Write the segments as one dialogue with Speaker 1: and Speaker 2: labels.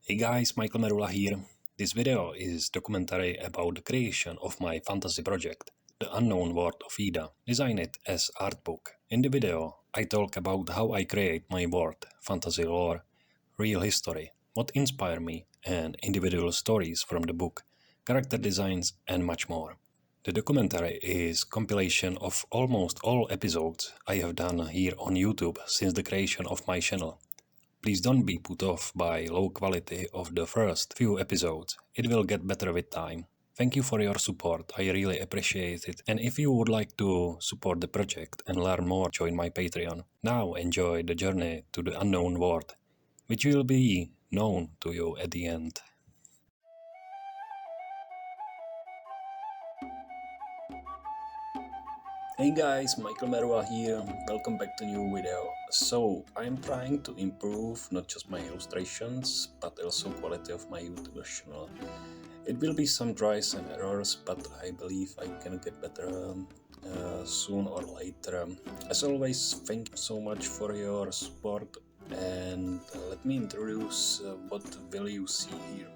Speaker 1: Hey guys, Michael Merula here. This video is documentary about the creation of my fantasy project, The Unknown World of Ída, designed as art book. In the video, I talk about how I create my world, fantasy lore, real history, what inspired me, and individual stories from the book, character designs, and much more. The documentary is compilation of almost all episodes I have done here on YouTube since the creation of my channel. Please don't be put off by low quality of the first few episodes. It will get better with time. Thank you for your support, I really appreciate it. And if you would like to support the project and learn more, join my Patreon. Now enjoy the journey to the unknown world, which will be known to you at the end. Hey guys, Michael Merua here, welcome back to new video. So, I'm trying to improve not just my illustrations, but also quality of my YouTube channel. It will be some tries and errors, but I believe I can get better soon or later. As always, thank you so much for your support, and let me introduce what will you see here.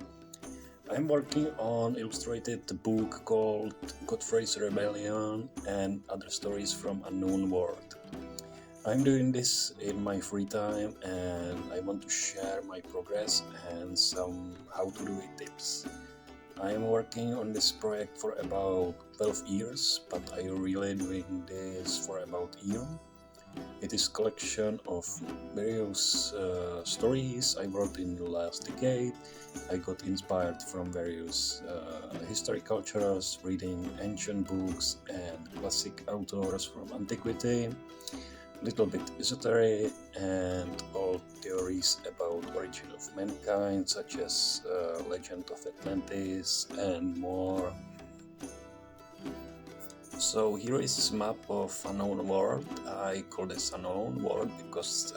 Speaker 1: I'm working on illustrated book called Godfrey's Rebellion and Other Stories from Unknown World. I'm doing this in my free time and I want to share my progress and some how to do it tips. I'm working on this project for about 12 years, but I really doing this for about a year. It is a collection of various stories I wrote in the last decade. I got inspired from various historical cultures, reading ancient books and classic authors from antiquity, a little bit esoteric, and all theories about origin of mankind, such as legend of Atlantis and more. So here is a map of Unknown World. I call this Unknown World because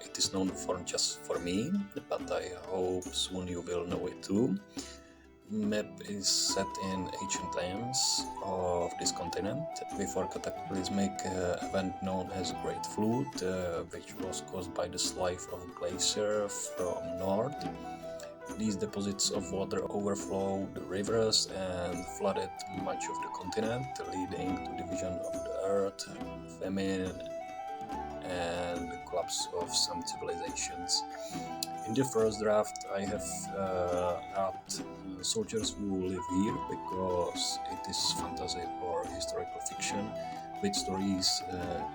Speaker 1: it is known for just for me, but I hope soon you will know it too. Map is set in ancient times of this continent before cataclysmic event known as Great Flood, which was caused by the slide of glacier from north. These deposits of water overflowed the rivers and flooded much of the continent, leading to division of the earth, famine, and the collapse of some civilizations. In the first draft, I have added soldiers who live here because it is fantasy or historical fiction with stories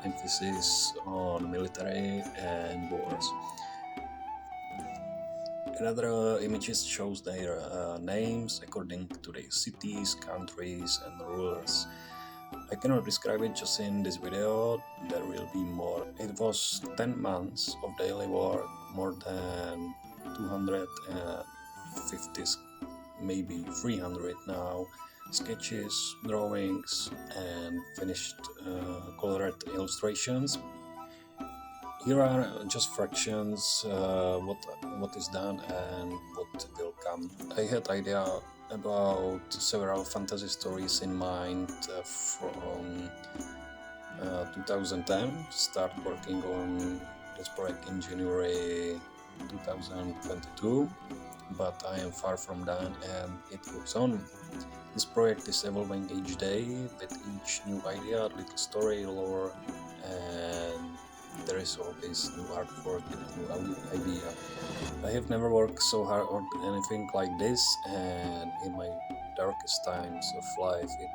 Speaker 1: emphasis on military and wars. Another images shows their names according to their cities, countries and rulers. I cannot describe it just in this video, there will be more. It was 10 months of daily work, more than 250, maybe 300 now, sketches, drawings and finished colored illustrations. Here are just fractions, what is done and what will come. I had idea about several fantasy stories in mind from 2010. Start working on this project in January 2022, but I am far from done and it goes on. This project is evolving each day with each new idea, little story, lore, and there is always new artwork and new idea. I have never worked so hard on anything like this, and in my darkest times of life, it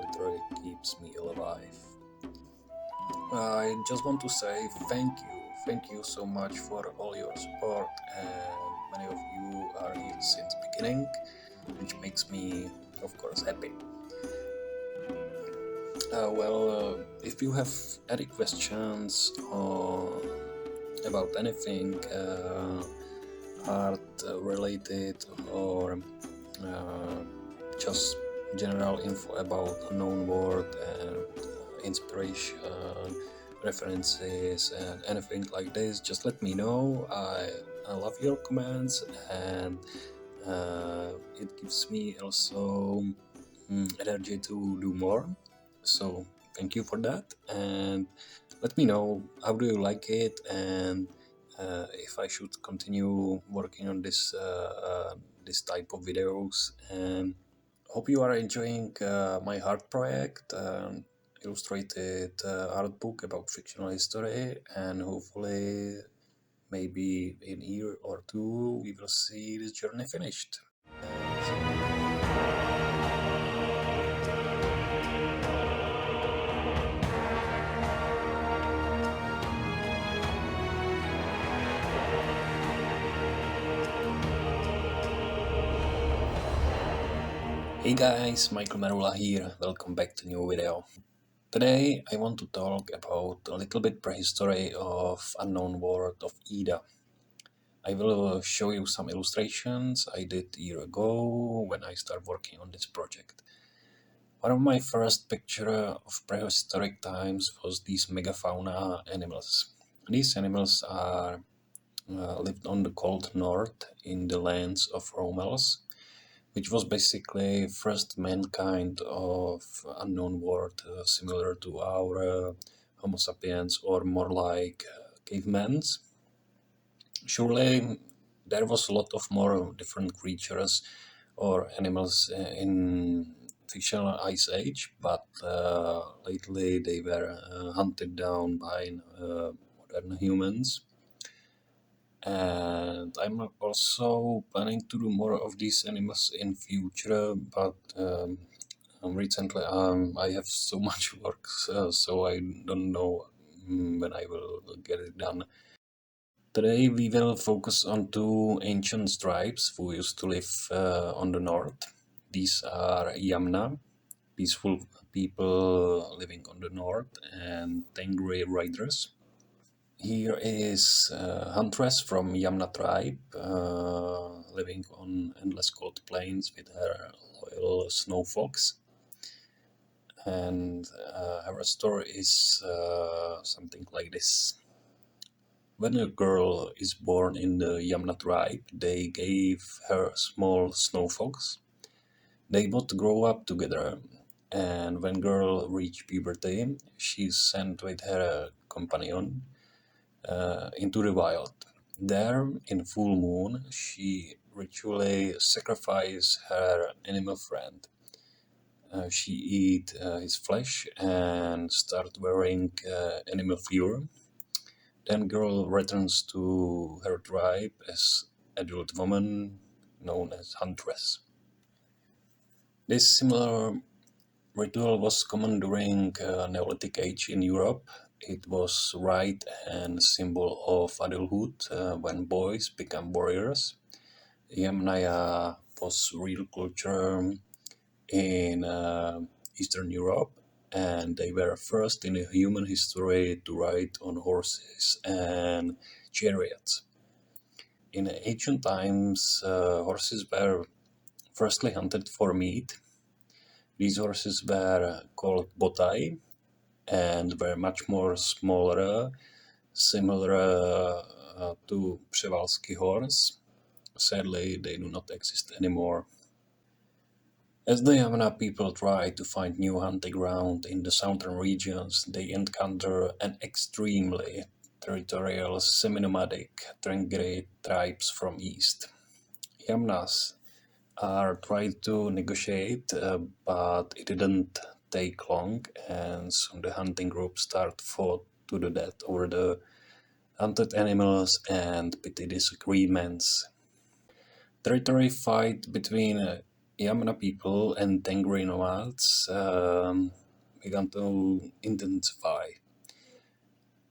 Speaker 1: literally keeps me alive. I just want to say thank you so much for all your support, and many of you are here since beginning, which makes me, of course, happy. If you have any questions about anything art related or just general info about Unknown World and inspiration, references and anything like this, just let me know. I love your comments and it gives me also energy to do more. So thank you for that, and let me know how do you like it, and if I should continue working on this type of videos. And hope you are enjoying my art project, illustrated art book about fictional history, and hopefully maybe in a year or two we will see this journey finished. Hey guys, Michael Marula here, welcome back to new video. Today I want to talk about a little bit prehistory of Unknown World of Ída. I will show you some illustrations I did a year ago when I started working on this project. One of my first picture of prehistoric times was these megafauna animals. These animals are lived on the cold north in the lands of Romels, which was basically first mankind of unknown world, similar to our Homo sapiens, or more like cavemen. Surely there was a lot of more different creatures or animals in fictional ice age, but lately they were hunted down by modern humans. And I'm also planning to do more of these animals in future, but recently I have so much work, so I don't know when I will get it done. Today we will focus on two ancient tribes who used to live on the north. These are Yamna, peaceful people living on the north, and Tengri riders. Here is Huntress from Yamna tribe, living on endless cold plains with her loyal snow fox. And her story is something like this. When a girl is born in the Yamna tribe, they gave her a small snow fox. They both grow up together, and when girl reach puberty, she's sent with her companion into the wild. There, in full moon, she ritually sacrifices her animal friend. She eat his flesh and start wearing animal fur. Then girl returns to her tribe as adult woman known as huntress. This similar ritual was common during Neolithic age in Europe. It was rite and symbol of adulthood when boys become warriors. Yamnaya was real culture in Eastern Europe, and they were first in human history to ride on horses and chariots. In ancient times, horses were firstly hunted for meat. These horses were called botai and were much more smaller, similar to Przewalski horse. Sadly, they do not exist anymore. As the Yamna people try to find new hunting ground in the southern regions, they encounter an extremely territorial semi-nomadic Tengri tribes from east. Yamnas are trying to negotiate, but it didn't take long, and soon the hunting group fought to the death over the hunted animals and petty disagreements. Territory fight between Yamna people and Tengri nomads began to intensify,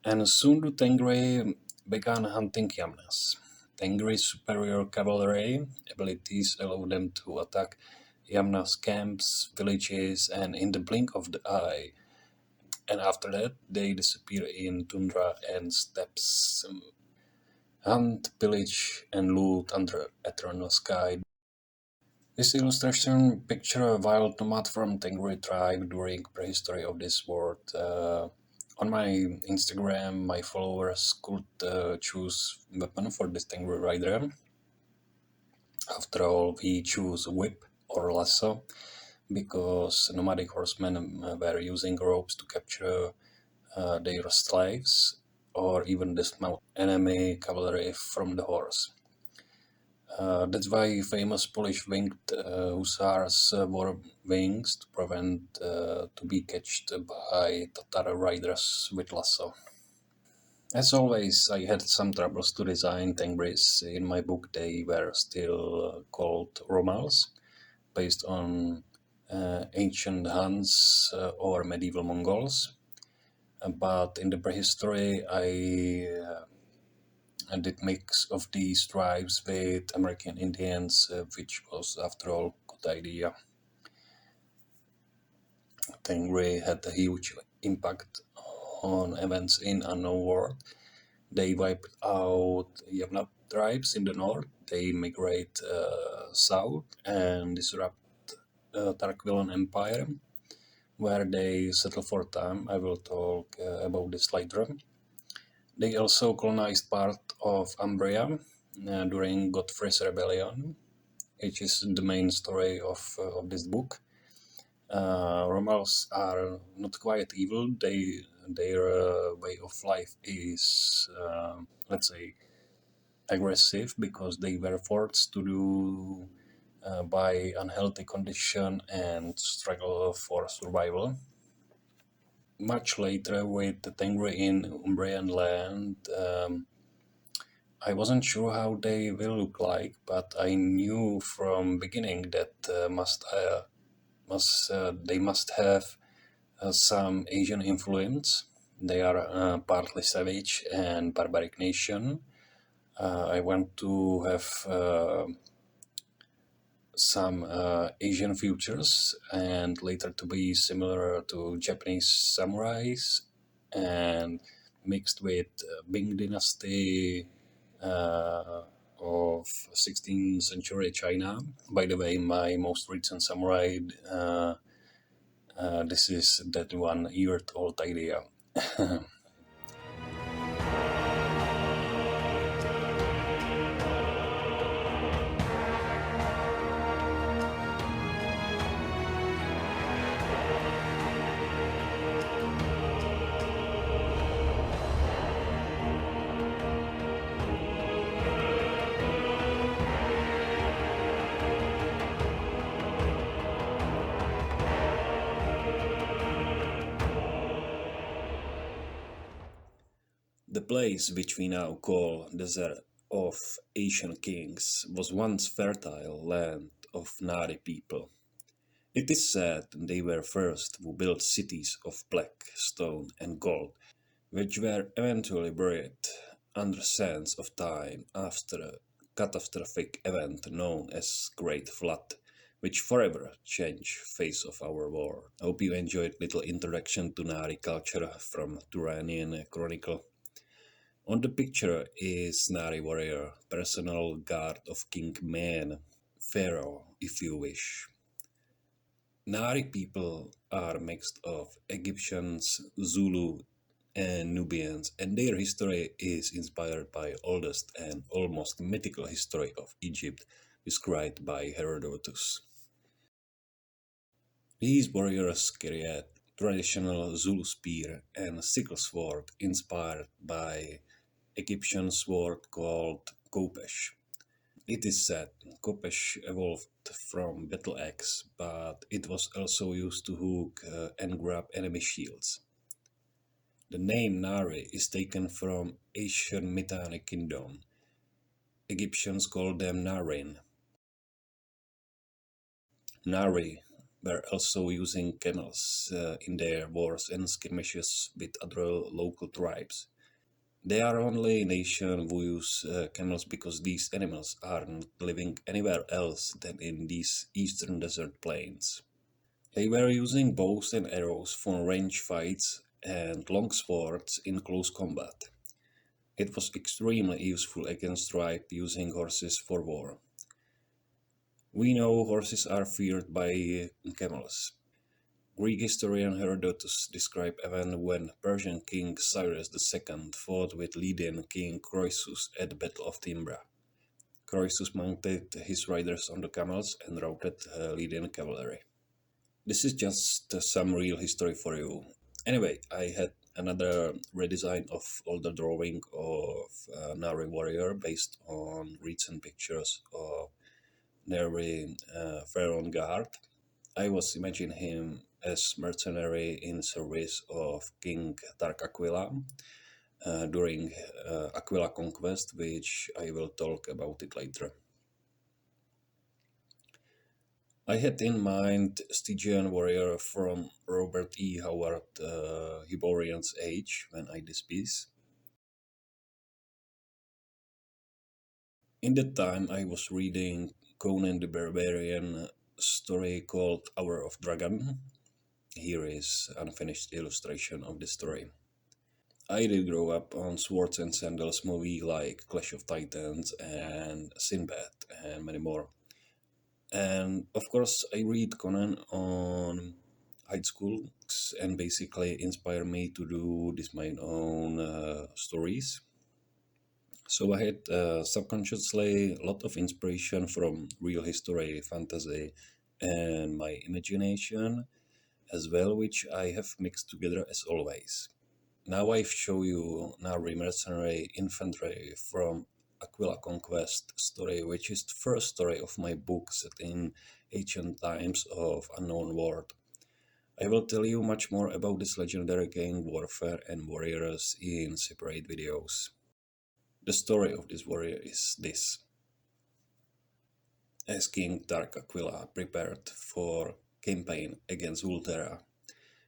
Speaker 1: and soon the Tengri began hunting Yamnas. Tengri's superior cavalry abilities allow them to attack Yamna's camps, villages, and in the blink of the eye. And after that, they disappear in tundra and steppes, hunt, pillage, and loot under eternal sky. This illustration pictures a wild nomad from Tengri tribe during prehistory of this world. On my Instagram, my followers could choose weapon for this Tengri rider. After all, we choose whip or lasso because nomadic horsemen were using ropes to capture their slaves. or even dismount enemy cavalry from the horse. That's why famous Polish winged hussars wore wings to prevent to be catched by Tatar riders with lasso. As always, I had some troubles to design Tengris. In my book, they were still called Romals, based on ancient Huns or medieval Mongols. But in the prehistory, I did mix of these tribes with American Indians, which was, after all, good idea. Tengri had a huge impact on events in Unknown World. They wiped out Yamna tribes in the north. They migrate south and disrupt Tarkvilan Empire, where they settle for time. I will talk about this later. They also colonized part of Umbria during Godfrey's rebellion, which is the main story of this book. Romals are not quite evil. Their way of life is, let's say, aggressive because they were forced to do by unhealthy condition and struggle for survival. Much later, with the Tengri in Umbrian land, I wasn't sure how they will look like, but I knew from beginning that they must have some Asian influence. They are partly savage and barbaric nation. I want to have some Asian features and later to be similar to Japanese samurais and mixed with Ming Dynasty of 16th century China. By the way, my most recent samurai, this is that 1 year old idea. The place which we now call Desert of Asian Kings was once fertile land of Nari people. It is said they were first who built cities of black stone and gold, which were eventually buried under sands of time after a catastrophic event known as Great Flood, which forever changed face of our world. I hope you enjoyed little introduction to Nari culture from Turanian Chronicle. On the picture is Nari warrior, personal guard of King Man, Pharaoh if you wish. Nari people are mixed of Egyptians, Zulu and Nubians, and their history is inspired by oldest and almost mythical history of Egypt described by Herodotus. These warriors carried traditional Zulu spear and sickle sword inspired by Egyptian sword called Kopesh. It is said Kopesh evolved from battle axe, but it was also used to hook and grab enemy shields. The name Nari is taken from Asian Mitanni kingdom. Egyptians called them Narin. Nari were also using camels in their wars and skirmishes with other local tribes. They are only nation who use camels because these animals are not living anywhere else than in these eastern desert plains. They were using bows and arrows for range fights and long swords in close combat. It was extremely useful against tribe using horses for war. We know horses are feared by camels. Greek historian Herodotus described event when Persian king Cyrus II fought with Lydian king Croesus at the Battle of Timbra. Croesus mounted his riders on the camels and routed Lydian cavalry. This is just some real history for you. Anyway, I had another redesign of older drawing of Nari warrior based on recent pictures of Nari Pharaoh guard. I was imagining him as mercenary in service of King Tark Akvila during Aquila conquest, which I will talk about it later. I had in mind Stygian warrior from Robert E. Howard Hyborian's Age when I did this piece. In that time, I was reading Conan the Barbarian story called Hour of Dragon. Here is unfinished illustration of the story. I did grow up on Swords and Sandals movie like Clash of Titans and Sinbad and many more. And of course, I read Conan on high school and basically inspired me to do this my own stories. So I had subconsciously a lot of inspiration from real history, fantasy, and my imagination as well, which I have mixed together as always. Now I show you Nari mercenary infantry from Aquila Conquest story, which is the first story of my book set in ancient times of Unknown World. I will tell you much more about this legendary game, warfare, and warriors in separate videos. The story of this warrior is this. As King Tark Akvila prepared for campaign against Ultera,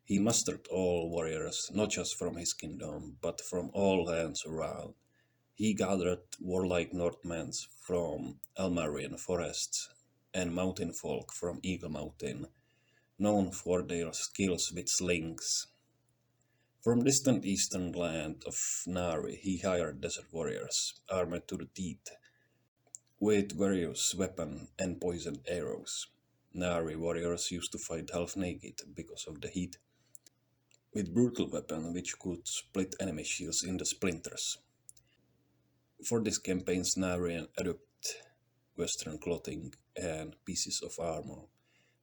Speaker 1: he mustered all warriors, not just from his kingdom, but from all lands around. He gathered warlike Northmen from Elmarian forests and mountain folk from Eagle Mountain, known for their skills with slings. From distant eastern land of Nari, he hired desert warriors, armed to the teeth, with various weapons and poisoned arrows. Nari warriors used to fight half naked because of the heat, with brutal weapons which could split enemy shields into splinters. For this campaign, Narian adopted Western clothing and pieces of armor.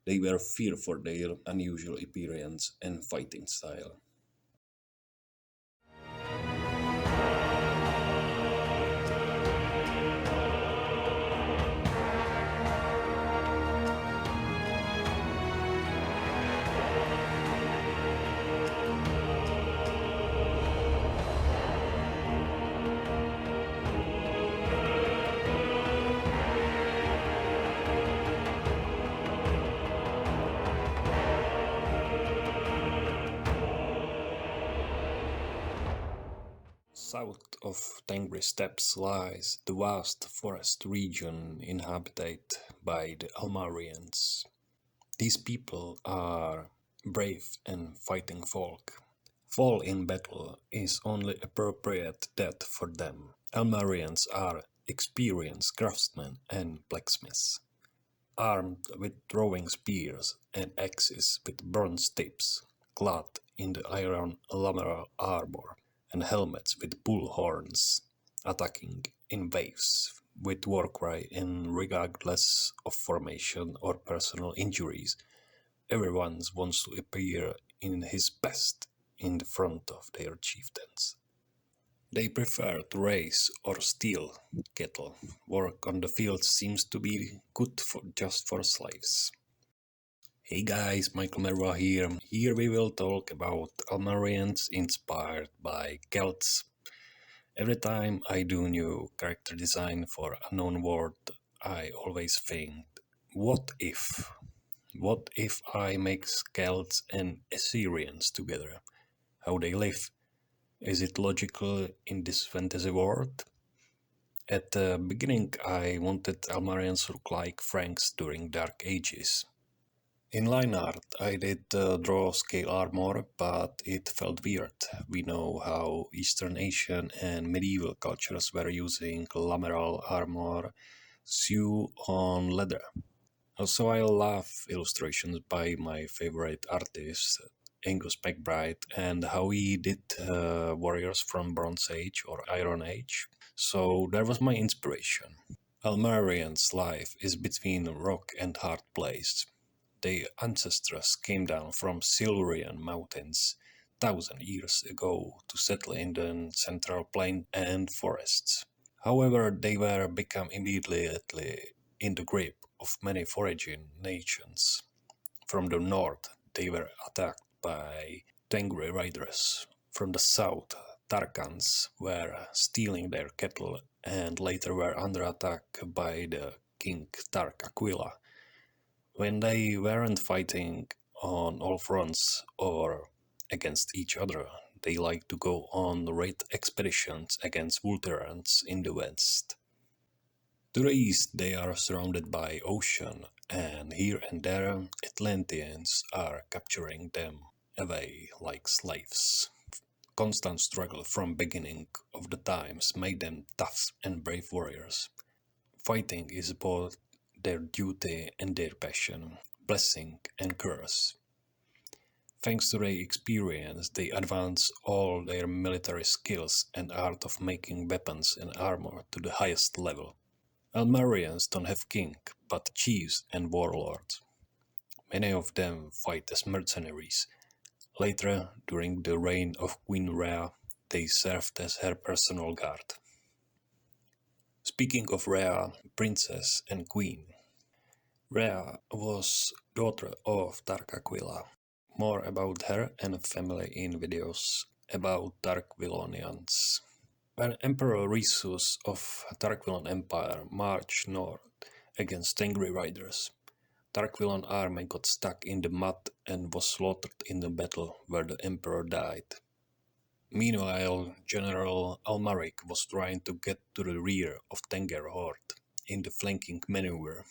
Speaker 1: They were feared for their unusual appearance and fighting style. South of Tengri Steppes lies the vast forest region inhabited by the Almarians. These people are brave and fighting folk. Fall in battle is only appropriate death for them. Almarians are experienced craftsmen and blacksmiths, armed with throwing spears and axes with bronze tips, clad in the iron lamellar armor and helmets with bull horns, attacking in waves with war cry and regardless of formation or personal injuries. Everyone wants to appear in his best in the front of their chieftains. They prefer to raise or steal cattle. Work on the field seems to be good for just for slaves. Hey guys, Michael Merwa here. Here we will talk about Almarians inspired by Celts. Every time I do new character design for Unknown World, I always think, what if? What if I make Celts and Assyrians together? How they live? Is it logical in this fantasy world? At the beginning, I wanted Almarians to look like Franks during Dark Ages. In line art, I did draw scale armor, but it felt weird. We know how Eastern Asian and medieval cultures were using lamellar armor sewn on leather. Also, I love illustrations by my favorite artist, Angus McBride, and how he did warriors from Bronze Age or Iron Age. So that was my inspiration. Almarian's life is between rock and hard place. Their ancestors came down from Silurian mountains 1,000 years ago to settle in the central plain and forests. However, they were become immediately in the grip of many foraging nations. From the north, they were attacked by Tengri raiders. From the south, Tarkans were stealing their cattle and later were under attack by the King Tark Akvila. When they weren't fighting on all fronts or against each other, they liked to go on raid expeditions against Vulturans in the west. To the east they are surrounded by ocean, and here and there Atlanteans are capturing them away like slaves. Constant struggle from beginning of the times made them tough and brave warriors. Fighting is both their duty and their passion, blessing and curse. Thanks to their experience, they advance all their military skills and art of making weapons and armor to the highest level. Almarians don't have king, but chiefs and warlords. Many of them fight as mercenaries. Later, during the reign of Queen Rhea, they served as her personal guard. Speaking of Rhea, princess and queen, Rhea was daughter of Tark Akvila. More about her and family in videos about Tarkvilonians. When Emperor Rhesus of Tarkvilon Empire marched north against Tengri riders, Tarkvilon army got stuck in the mud and was slaughtered in the battle where the emperor died. Meanwhile, General Almaric was trying to get to the rear of Tenger horde in the flanking maneuver.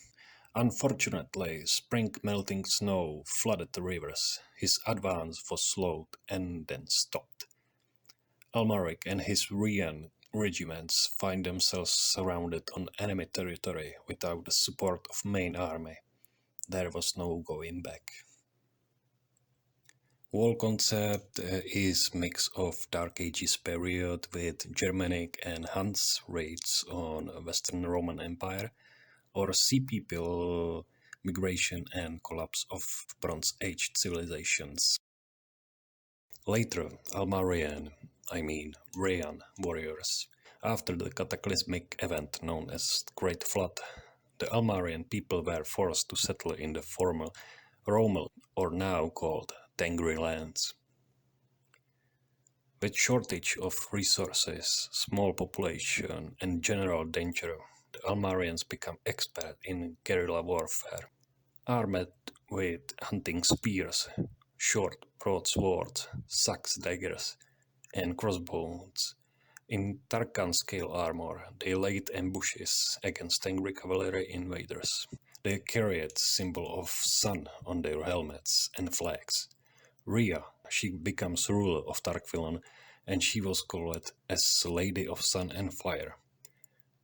Speaker 1: Unfortunately, spring melting snow flooded the rivers. His advance was slowed and then stopped. Almaric and his Rhian regiments find themselves surrounded on enemy territory without the support of main army. There was no going back. Wall concept is mix of Dark Ages period with Germanic and Hans raids on Western Roman Empire, or Sea People migration and collapse of Bronze Age civilizations. Later, Rhean warriors. After the cataclysmic event known as Great Flood, the Almarian people were forced to settle in the former Romal, or now called Tengri lands. With shortage of resources, small population and general danger, the Almarians become expert in guerrilla warfare. Armed with hunting spears, short broadswords, sax daggers, and crossbows, in Tarkan scale armor, they laid ambushes against Tengri cavalry invaders. They carried symbol of sun on their helmets and flags. Rhea, she becomes ruler of Tarkvilon, and she was called as Lady of Sun and Fire.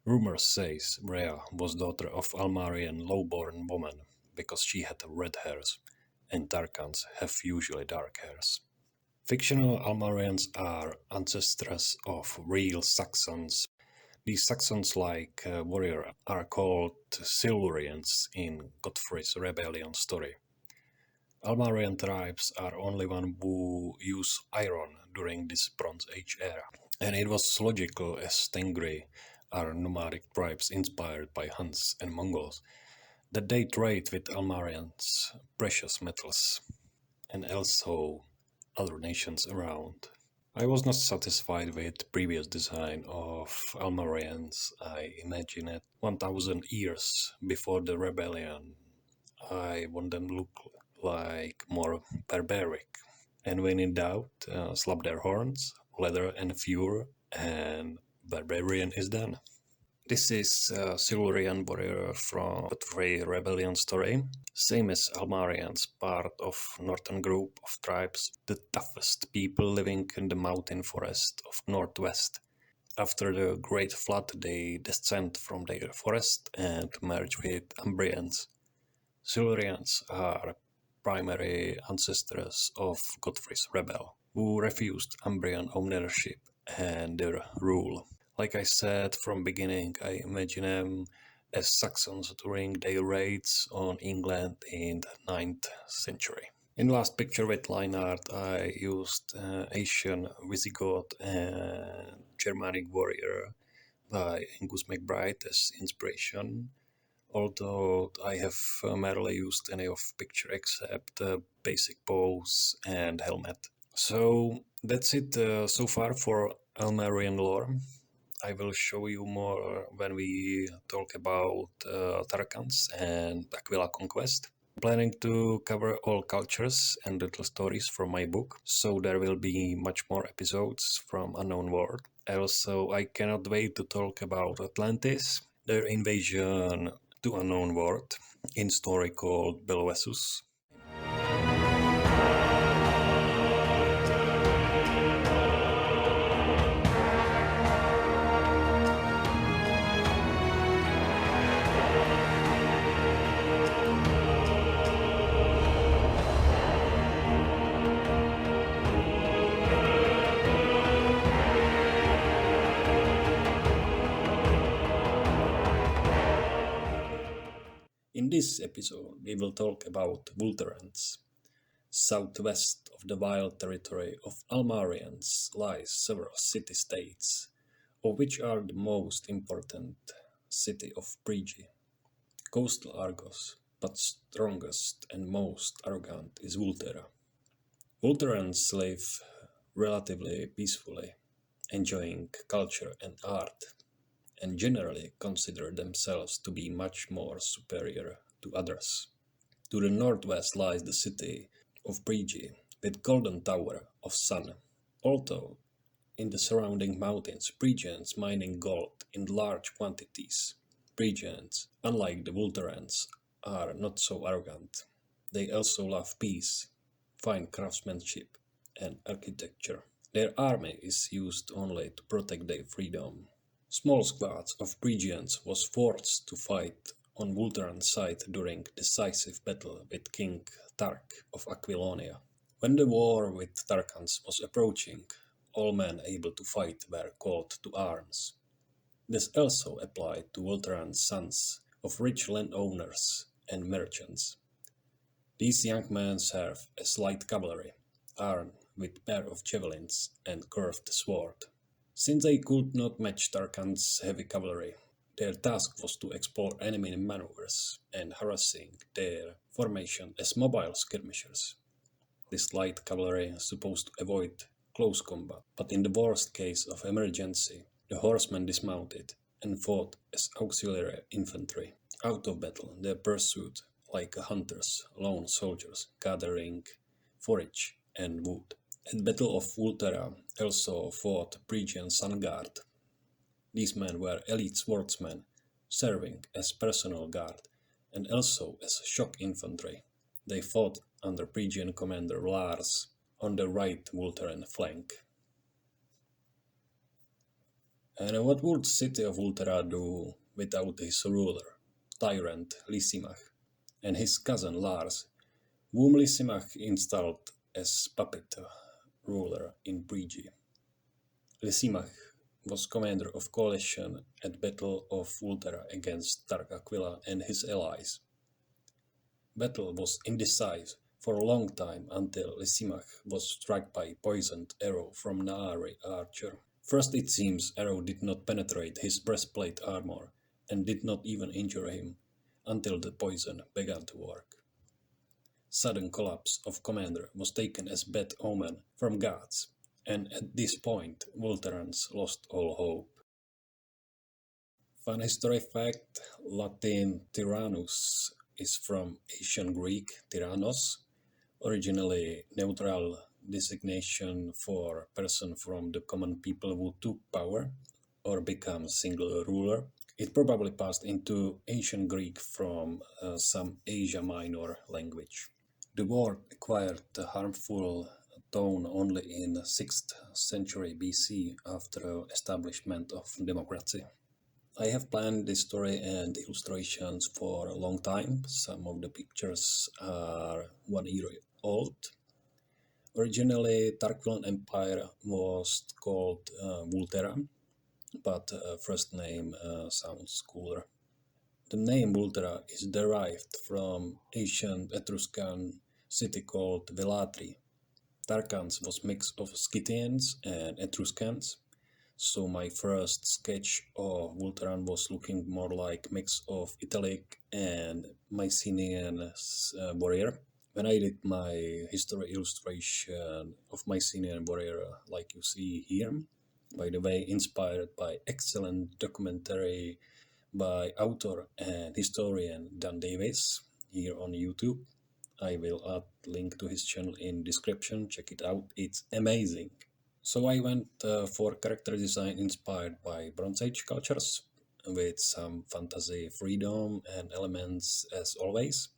Speaker 1: Rumor says Rhea was daughter of Almarian low-born woman because she had red hairs, and Tarkans have usually dark hairs. Fictional Almarians are ancestors of real Saxons. These Saxons-like warriors are called Silurians in Godfrey's Rebellion story. Almarian tribes are only one who use iron during this Bronze Age era, and it was logical as Tengri are nomadic tribes inspired by Huns and Mongols that they trade with Almarians precious metals and also other nations around. I was not satisfied with previous design of Almarians. I imagined it 1000 years before the rebellion. I want them to look like more barbaric. And when in doubt, slap their horns, leather and fur, and barbarian is done. This is Silurian warrior from Godfrey Rebellion story. Same as Almarians, part of northern group of tribes, the toughest people living in the mountain forest of northwest. After the Great Flood, they descend from their forest and merge with Umbrians. Silurians are primary ancestors of Godfrey's rebel, who refused Umbrian ownership and their rule. Like I said from beginning, I imagine them as Saxons during their raids on England in the 9th century. In last picture with line art, I used Asian Visigoth and Germanic warrior by Angus McBride as inspiration, although I have merely used any of picture except basic pose and helmet. So that's it so far for Almerian lore. I will show you more when we talk about Tarkans and Aquila conquest. Planning to cover all cultures and little stories from my book, so there will be much more episodes from Unknown World. Also, I cannot wait to talk about Atlantis, their invasion to Unknown World, in story called Belvesus. In this episode, we will talk about Vulturans. Southwest of the wild territory of Almarians lies several city-states, of which are the most important city of Prigi, coastal Argos, but strongest and most arrogant is Vultera. Vulturans live relatively peacefully, enjoying culture and art, and generally consider themselves to be much more superior to others. To the northwest lies the city of Prigi, with golden tower of sun. Although in the surrounding mountains Phrygians mining gold in large quantities. Phrygians, unlike the Vulturans, are not so arrogant. They also love peace, fine craftsmanship, and architecture. Their army is used only to protect their freedom. Small squads of Phrygians was forced to fight on Vulturan's side during decisive battle with King Tark of Aquilonia. When the war with Tarkans was approaching, all men able to fight were called to arms. This also applied to Vulturan's sons of rich landowners and merchants. These young men served as light cavalry, armed with pair of javelins and curved sword. Since they could not match Tarkan's heavy cavalry, their task was to explore enemy maneuvers and harassing their formation as mobile skirmishers. This light cavalry is supposed to avoid close combat, but in the worst case of emergency, the horsemen dismounted and fought as auxiliary infantry. Out of battle, they pursued like hunters, lone soldiers, gathering forage and wood. At Battle of Vultera also fought Phrygian Sun Guard. These men were elite swordsmen, serving as personal guard and also as shock infantry. They fought under Phrygian commander Lars on the right Vulteran flank. And what would the city of Vultera do without his ruler, tyrant Lysimach, and his cousin Lars, whom Lysimach installed as puppet ruler in Prigi? Lysimach was commander of coalition at Battle of Vultera against Tark Akvila and his allies. Battle was indecisive for a long time until Lysimach was struck by a poisoned arrow from Naari archer. First it seems arrow did not penetrate his breastplate armor and did not even injure him until the poison began to work. Sudden collapse of commander was taken as bad omen from gods, and at this point Vulterans lost all hope. Fun history fact, Latin tyrannus is from Ancient Greek tyrannos, originally neutral designation for a person from the common people who took power or became single ruler. It probably passed into Ancient Greek from some Asia Minor language. The word acquired a harmful tone only in 6th century BC after establishment of democracy. I have planned this story and illustrations for a long time. Some of the pictures are 1 year old. Originally, Tarquian Empire was called Vultera, but first name sounds cooler. The name Vultera is derived from ancient Etruscan city called Velatri. Tarkans was mix of Scythians and Etruscans, so my first sketch of Vulturan was looking more like mix of Italic and Mycenaean warrior. When I did my history illustration of Mycenaean warrior, like you see here, by the way, inspired by excellent documentary by author and historian Dan Davis here on YouTube. I will add link to his channel in description. Check it out. It's amazing. So I went for character design inspired by Bronze Age cultures with some fantasy freedom and elements as always.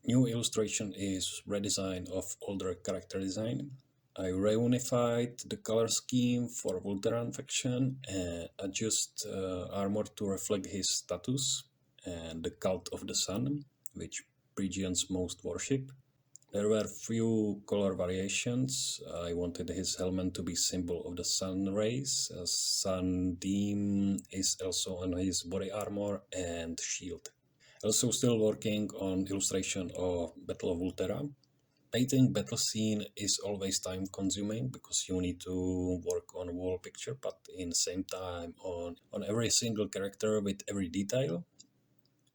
Speaker 1: New illustration is redesign of older character design. I reunified the color scheme for Vulturan faction and adjust armor to reflect his status and the cult of the sun, which Phrygians most worship. There were few color variations. I wanted his helmet to be symbol of the sun rays. A sun theme is also on his body armor and shield. Also still working on illustration of Battle of Vultera. Painting battle scene is always time consuming because you need to work on wall picture, but in the same time on every single character with every detail.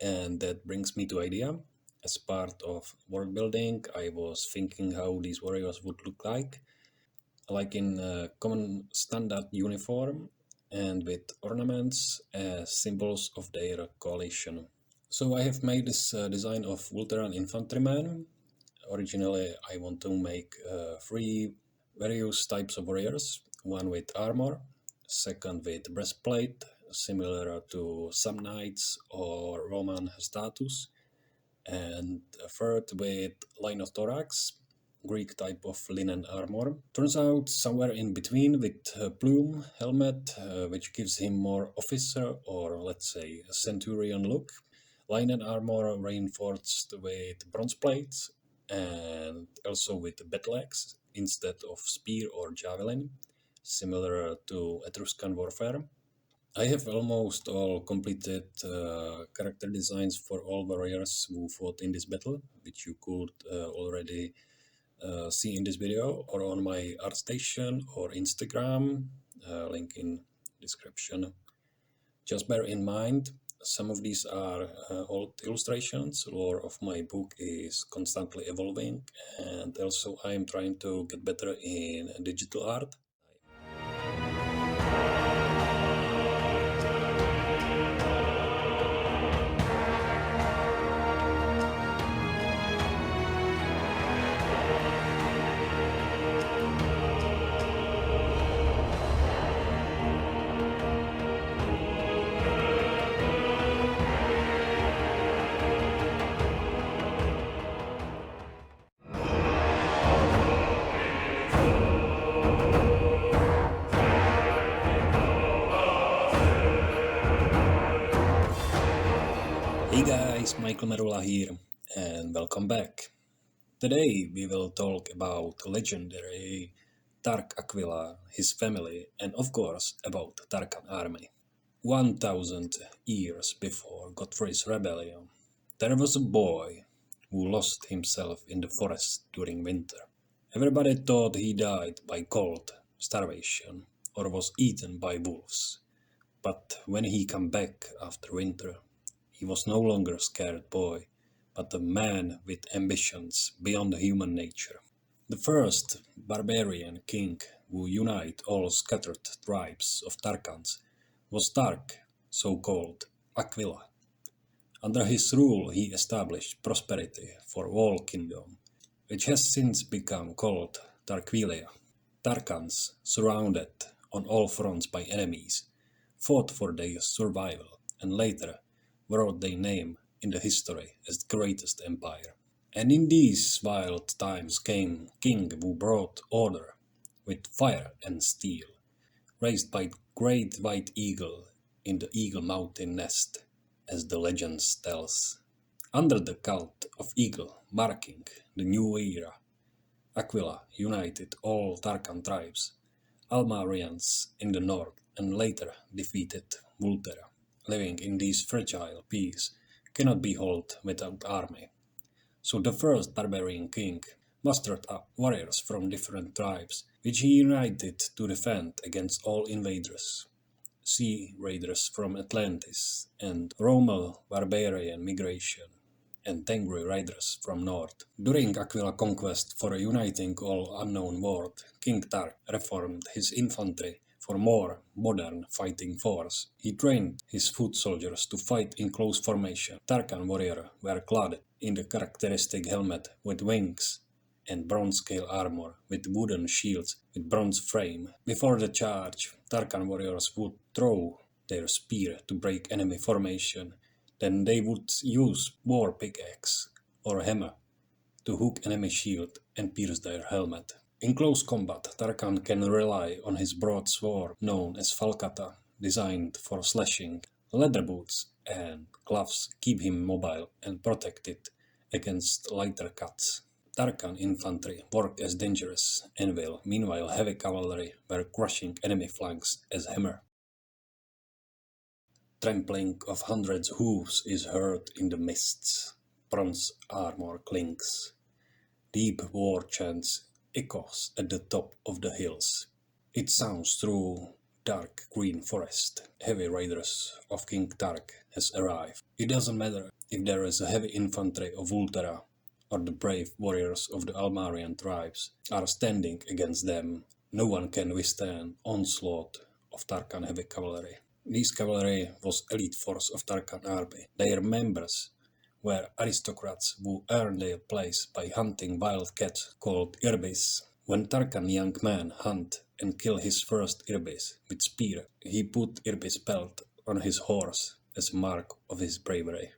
Speaker 1: And that brings me to idea. As part of world building, I was thinking how these warriors would look like in a common standard uniform and with ornaments as symbols of their coalition. So I have made this design of Vulturan infantryman. Originally I want to make three various types of warriors, one with armor, second with breastplate, similar to some knights or Roman status, and a third with line of thorax, Greek type of linen armor. Turns out somewhere in between with a plume helmet, which gives him more officer or let's say a centurion look. Linen armor reinforced with bronze plates and also with battle axe instead of spear or javelin, similar to Etruscan warfare. I have almost all completed character designs for all warriors who fought in this battle, which you could already see in this video or on my ArtStation or Instagram, link in description. Just bear in mind, some of these are old illustrations. Lore of my book is constantly evolving, and also I am trying to get better in digital art. Hey guys, Michael Merula here, and welcome back. Today we will talk about legendary Tark Akvila, his family, and of course about Tarkan army. 1000 years before Godfrey's rebellion, there was a boy who lost himself in the forest during winter. Everybody thought he died by cold, starvation, or was eaten by wolves. But when he came back after winter, he was no longer a scared boy, but a man with ambitions beyond human nature. The first barbarian king who united all scattered tribes of Tarkans was Tark, so called Aquila. Under his rule he established prosperity for all kingdom, which has since become called Tarquilia. Tarkans, surrounded on all fronts by enemies, fought for their survival and later wrote their name in the history as the greatest empire. And in these wild times came king who brought order with fire and steel, raised by great white eagle in the Eagle Mountain nest, as the legends tells. Under the cult of eagle marking the new era, Aquila united all Tarkan tribes, Almarians in the north, and later defeated Vultera. Living in this fragile peace cannot be held without army. So the first barbarian king mustered up warriors from different tribes, which he united to defend against all invaders. Sea raiders from Atlantis, and Romal barbarian migration, and Tengri raiders from north. During Aquila conquest for uniting all Unknown World, King Tark reformed his infantry for more modern fighting force. He trained his foot soldiers to fight in close formation. Tarkan warriors were clad in the characteristic helmet with wings and bronze scale armor with wooden shields with bronze frame. Before the charge, Tarkan warriors would throw their spear to break enemy formation. Then they would use war pickaxe or hammer to hook enemy shield and pierce their helmet. In close combat, Tarkan can rely on his broadsword known as falcata, designed for slashing. Leather boots and gloves keep him mobile and protected against lighter cuts. Tarkan infantry work as dangerous anvil, meanwhile heavy cavalry were crushing enemy flanks as hammer. Trampling of hundreds hooves is heard in the mists. Bronze armor clinks. Deep war chants echoes at the top of the hills. It sounds through dark green forest. Heavy raiders of King Tark has arrived. It doesn't matter if there is a heavy infantry of Ultera or the brave warriors of the Almarian tribes are standing against them. No one can withstand onslaught of Tarkan heavy cavalry. This cavalry was elite force of Tarkan army. Their members were aristocrats who earned their place by hunting wild cats called irbis. When Tarkan young man hunt and kill his first irbis with spear, he put irbis pelt on his horse as a mark of his bravery.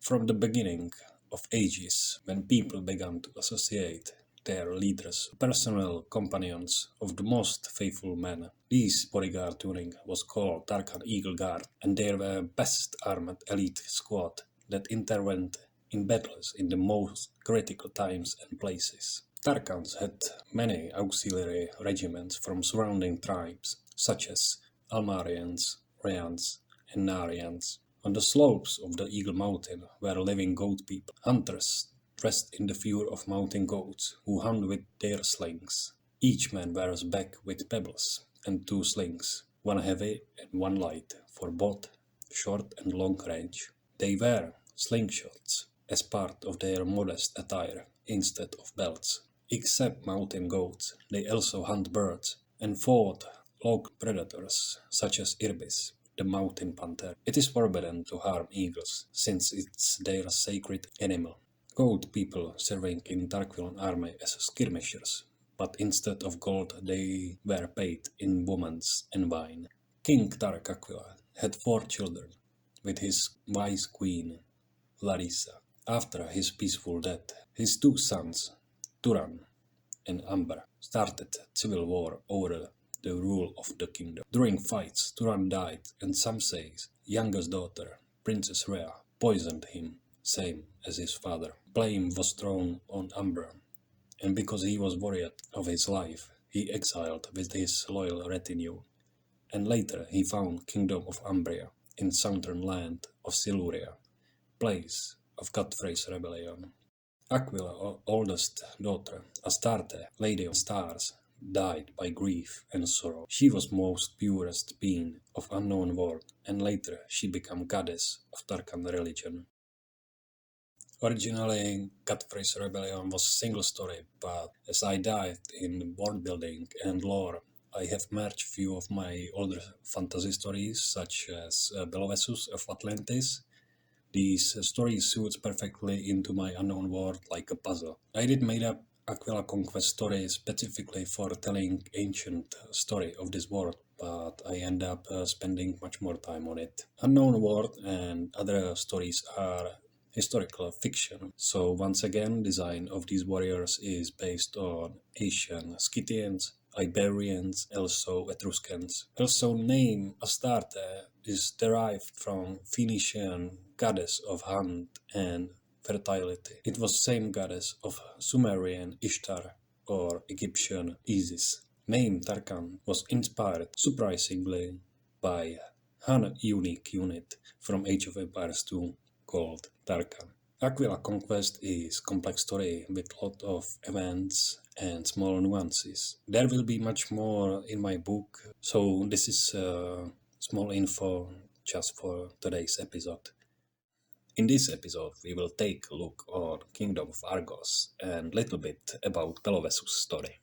Speaker 1: From the beginning of ages, when people began to associate their leaders, personal companions of the most faithful men, this bodyguard tuning was called Tarkan Eagle Guard, and they were best armed elite squad that intervened in battles in the most critical times and places. Tarkans had many auxiliary regiments from surrounding tribes, such as Almarians, Rayans, and Narians. On the slopes of the Eagle Mountain were living goat people, hunters dressed in the fur of mountain goats, who hunt with their slings. Each man wears back with pebbles and 2 slings, one heavy and one light, for both short and long range. They wear slingshots as part of their modest attire instead of belts. Except mountain goats, they also hunt birds and fought log predators such as irbis, the mountain panther. It is forbidden to harm eagles, since it's their sacred animal. Goat people serving in Tarkvilan army as skirmishers, but instead of gold they were paid in women's and wine. King Tark Akvila had 4 children with his wise queen, Larissa. After his peaceful death, his 2 sons, Turan and Amber, started civil war over the rule of the kingdom. During fights, Turan died, and some say youngest daughter, Princess Rhea, poisoned him, same as his father. Blame was thrown on Amber, and because he was worried of his life, he exiled with his loyal retinue, and later he found Kingdom of Umbria in southern land of Siluria, place of Godfrey's rebellion. Aquila's oldest daughter, Astarte, Lady of Stars, died by grief and sorrow. She was most purest being of Unknown World, and later she became goddess of Tarkan religion. Originally, Godfrey's rebellion was a single story, but as I dived in worldbuilding and lore, I have merged few of my older fantasy stories, such as Bellovesus of Atlantis. These stories suits perfectly into my Unknown World like a puzzle. I did made up Aquila Conquest story specifically for telling ancient story of this world, but I end up spending much more time on it. Unknown World and other stories are historical fiction, so once again design of these warriors is based on Asian Scythians, Iberians, also Etruscans. Also name Astarte is derived from Phoenician goddess of hunt and fertility. It was same goddess of Sumerian Ishtar or Egyptian Isis. Name Tarkan was inspired surprisingly by Han unique unit from Age of Empires 2 called Tarkan. Aquila Conquest is complex story with lot of events and small nuances. There will be much more in my book, so this is small info just for today's episode. In this episode, we will take a look on Kingdom of Argos and little bit about Pelovesus' story.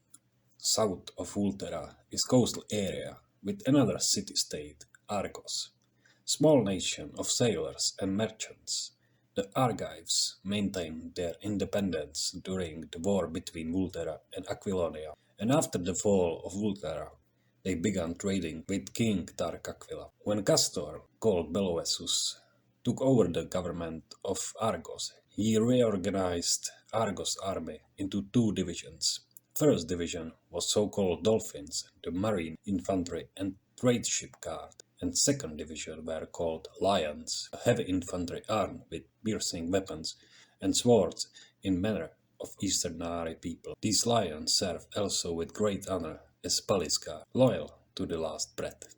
Speaker 1: South of Ultera is coastal area with another city-state, Argos. Small nation of sailors and merchants, the Argives maintained their independence during the war between Vultera and Aquilonia, and after the fall of Vultera, they began trading with King Tark Akvila. When Castor, called Bellovesus, took over the government of Argos, he reorganized Argos' army into two divisions. First division was so-called Dolphins, the marine infantry and trade ship guard, and second division were called Lions, a heavy infantry armed with piercing weapons and swords in manner of Easternary people. These lions served also with great honor as palace guard, loyal to the last breath.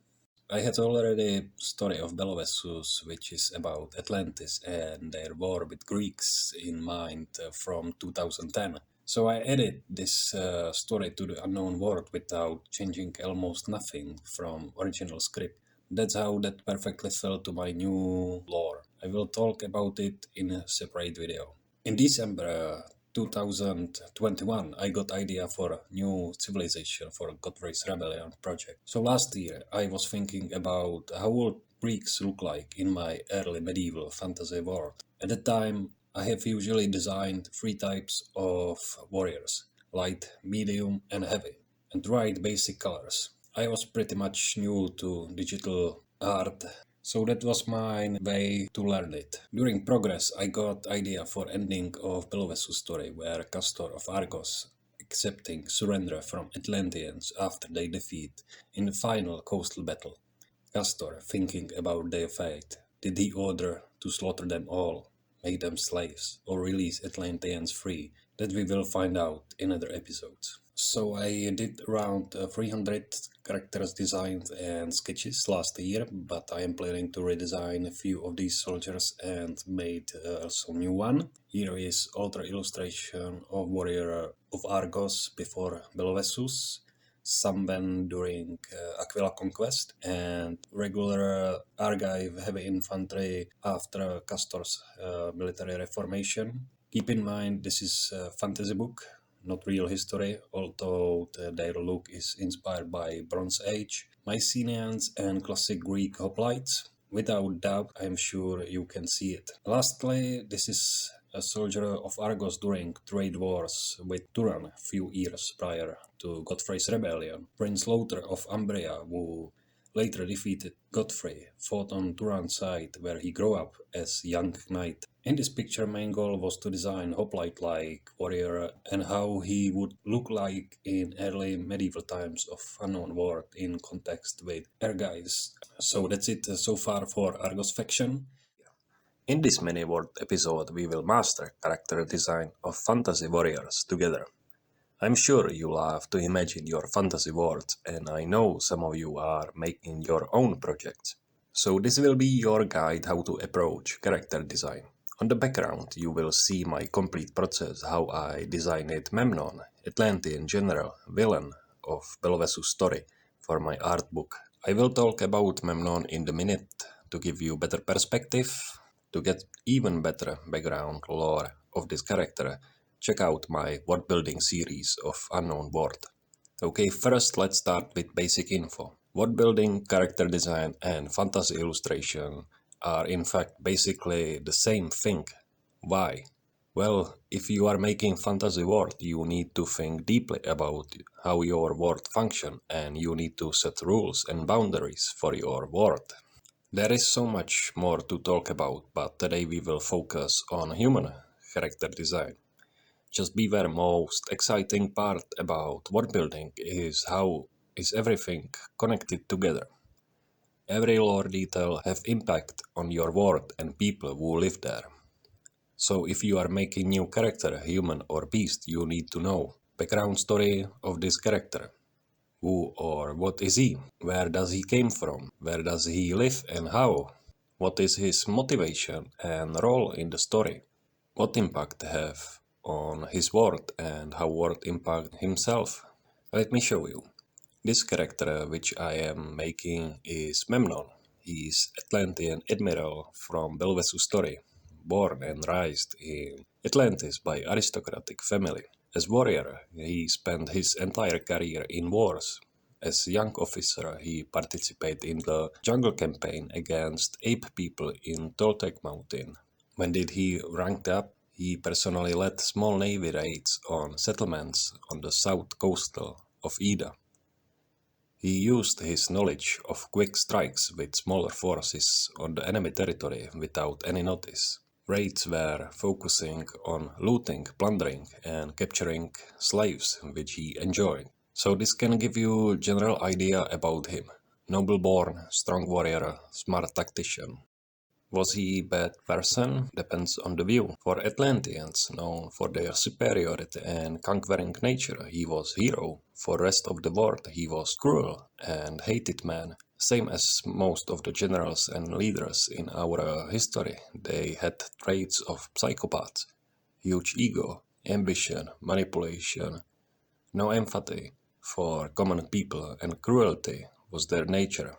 Speaker 1: I had already story of Bellovesus, which is about Atlantis and their war with Greeks in mind from 2010. So I added this story to the Unknown World without changing almost nothing from original script. That's how that perfectly fell to my new lore. I will talk about it in a separate video. In December 2021, I got idea for a new civilization for Godfrey's Rebellion project. So last year I was thinking about how would Greeks look like in my early medieval fantasy world. At the time I have usually designed three types of warriors, light, medium and heavy, and tried basic colors. I was pretty much new to digital art, so that was my way to learn it. During progress I got idea for ending of Bellovesus' story where Castor of Argos accepting surrender from Atlanteans after they defeat in the final coastal battle. Castor, thinking about their fate, did he order to slaughter them all, make them slaves, or release Atlanteans free? That we will find out in other episodes. So I did around 300 characters designs and sketches last year, but I am planning to redesign a few of these soldiers and made some new one. Here is alter illustration of warrior of Argos before Bellovesus, some went during Aquila Conquest, and regular Argive heavy infantry after Castor's military reformation. Keep in mind this is a fantasy book, not real history, although their look is inspired by Bronze Age, Mycenaeans and classic Greek hoplites. Without doubt, I am sure you can see it. Lastly, this is a soldier of Argos during trade wars with Turan a few years prior to Godfrey's rebellion. Prince Lothar of Umbria, who later defeated Godfrey, fought on Turan's side where he grew up as young knight. In this picture, main goal was to design hoplite-like warrior and how he would look like in early medieval times of Unknown World in context with Argives. So that's it so far for Argos faction. In this mini-world episode, we will master character design of fantasy warriors together. I'm sure you love to imagine your fantasy worlds, and I know some of you are making your own projects. So this will be your guide how to approach character design. On the background you will see my complete process how I designed Memnon, Atlantean general, villain of Bellovesus' story, for my art book. I will talk about Memnon in a minute to give you better perspective. To get even better background lore of this character, check out my Worldbuilding series of Unknown World. Okay, first let's start with basic info. Worldbuilding, character design and fantasy illustration are in fact basically the same thing. Why? Well, if you are making fantasy world, you need to think deeply about how your world function and you need to set rules and boundaries for your world. There is so much more to talk about, but today we will focus on human character design. Just beware, most exciting part about world building is how is everything connected together. Every lore detail have impact on your world and people who live there. So if you are making new character, human or beast, you need to know background story of this character. Who or what is he? Where does he came from? Where does he live and how? What is his motivation and role in the story? what impact have on his world and how world impact himself. Let me show you. This character which I am making is Memnon. He is Atlantean admiral from Belvesus story, born and raised in Atlantis by aristocratic family. As warrior, he spent his entire career in wars. As young officer, he participated in the jungle campaign against ape people in Toltec Mountain. When did he rank up? He personally led small navy raids on settlements on the south coastal of Ída. He used his knowledge of quick strikes with smaller forces on the enemy territory without any notice. Raids were focusing on looting, plundering, and capturing slaves, which he enjoyed. So this can give you a general idea about him. Noble-born, strong warrior, smart tactician. Was he a bad person? Depends on the view. For Atlanteans, known for their superiority and conquering nature, he was hero. For rest of the world, he was cruel and hated man. Same as most of the generals and leaders in our history, they had traits of psychopaths. Huge ego, ambition, manipulation, no empathy for common people, and cruelty was their nature.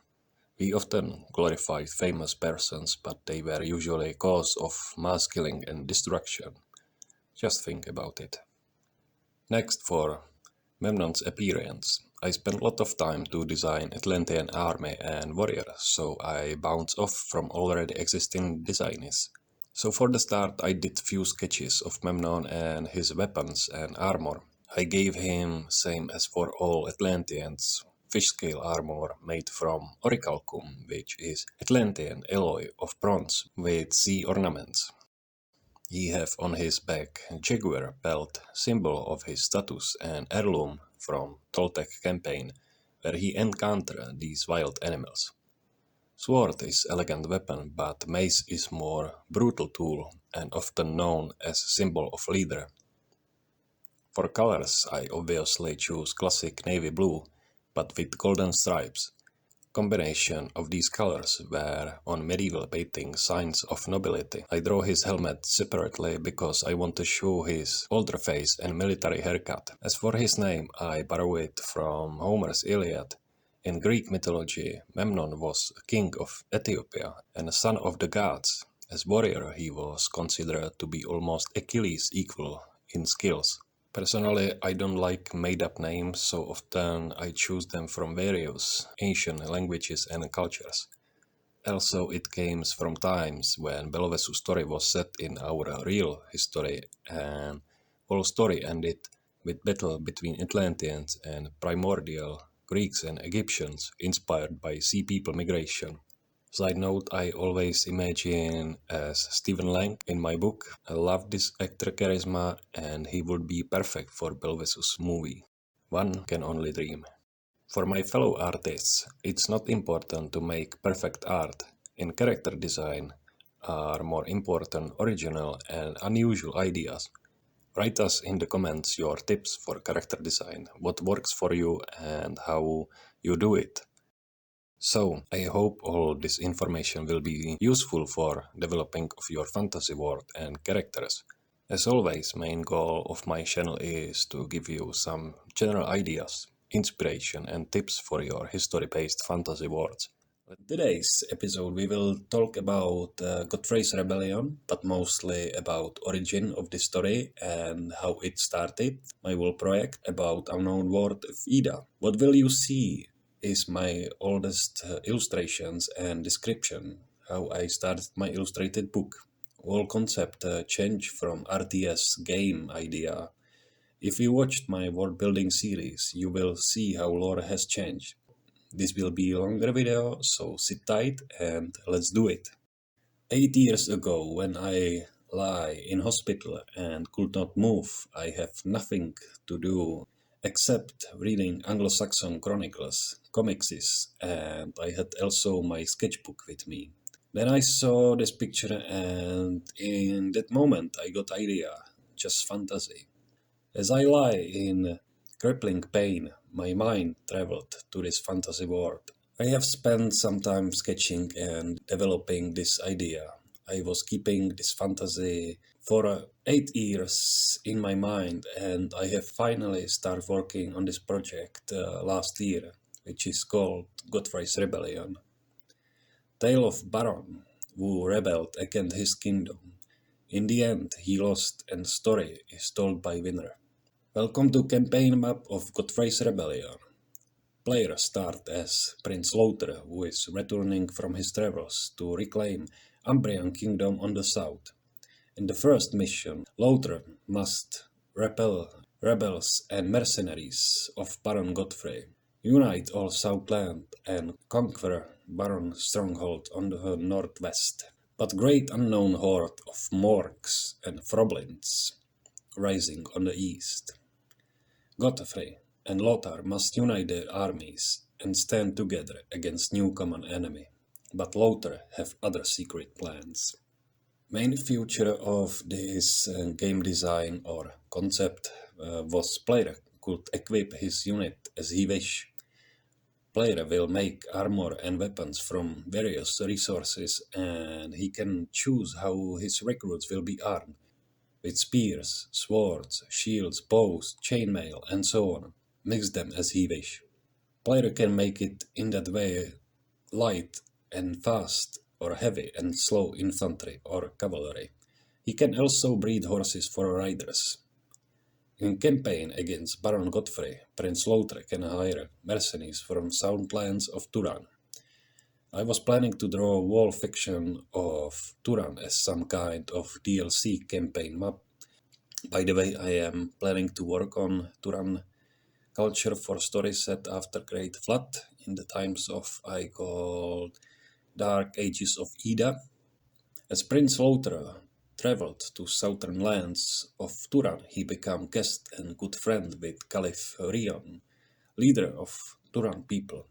Speaker 1: We often glorified famous persons, but they were usually cause of mass killing and destruction. Just think about it. Next, for Memnon's appearance. I spent a lot of time to design Atlantean army and warriors, so I bounced off from already existing designs. So for the start I did few sketches of Memnon and his weapons and armor. I gave him, same as for all Atlanteans, fish-scale armor made from orichalcum, which is Atlantean alloy of bronze with sea ornaments. He have on his back jaguar belt, symbol of his status and heirloom from Toltec campaign, where he encountered these wild animals. Sword is elegant weapon, but mace is more brutal tool and often known as symbol of leader. For colors, I obviously choose classic navy blue, but with golden stripes. Combination of these colors were on medieval painting signs of nobility. I draw his helmet separately because I want to show his older face and military haircut. As for his name, I borrow it from Homer's Iliad. In Greek mythology, Memnon was king of Ethiopia and a son of the gods. As warrior, he was considered to be almost Achilles' equal in skills. Personally, I don't like made-up names, so often I choose them from various ancient languages and cultures. Also, it came from times when Belvesus story was set in our real history, and whole story ended with battle between Atlanteans and primordial Greeks and Egyptians, inspired by sea people migration. Side note, I always imagine as Stephen Lang in my book. I love this actor charisma and he would be perfect for Belvesus movie. One can only dream. For my fellow artists, it's not important to make perfect art. In character design are more important original and unusual ideas. Write us in the comments your tips for character design, what works for you and how you do it. So, I hope all this information will be useful for developing of your fantasy world and characters. As always, main goal of my channel is to give you some general ideas, inspiration and tips for your history-based fantasy worlds. In today's episode we will talk about Godfrey's Rebellion, but mostly about origin of the story and how it started, my whole project about Unknown World of Ída. What will you see is my oldest illustrations and description, how I started my illustrated book. Whole concept changed from RTS game idea. If you watched my world building series, you will see how lore has changed. This will be a longer video, so sit tight and let's do it. 8 years ago, when I lie in hospital and could not move, I have nothing to do except reading Anglo-Saxon chronicles, comics, and I had also my sketchbook with me. Then I saw this picture and in that moment I got idea, just fantasy. As I lie in crippling pain, my mind traveled to this fantasy world. I have spent some time sketching and developing this idea. I was keeping this fantasy for 8 years in my mind, and I have finally started working on this project last year, which is called Godfrey's Rebellion. Tale of Baron, who rebelled against his kingdom. In the end, he lost, and the story is told by winner. Welcome to campaign map of Godfrey's Rebellion. Players start as Prince Lothar, who is returning from his travels to reclaim Umbrian Kingdom on the south. In the first mission, Lothar must repel rebels and mercenaries of Baron Godfrey, unite all Southland and conquer Baron's stronghold on the northwest. But great unknown horde of Morgs and Froblins rising on the east. Godfrey and Lothar must unite their armies and stand together against new common enemy. But Lothar have other secret plans. Main feature of this game design or concept was player could equip his unit as he wish. Player will make armor and weapons from various resources, and he can choose how his recruits will be armed, with spears, swords, shields, bows, chainmail, and so on. Mix them as he wish. Player can make it in that way light and fast, or heavy and slow infantry or cavalry. He can also breed horses for riders. In campaign against Baron Godfrey, Prince Lothar can hire mercenaries from Southlands of Turan. I was planning to draw a wall fiction of Turan as some kind of DLC campaign map. By the way, I am planning to work on Turan culture for story set after Great Flood in the times of I called Dark Ages of Ída. As Prince Lothar traveled to southern lands of Turan, he became guest and good friend with Caliph Rion, leader of Turan people.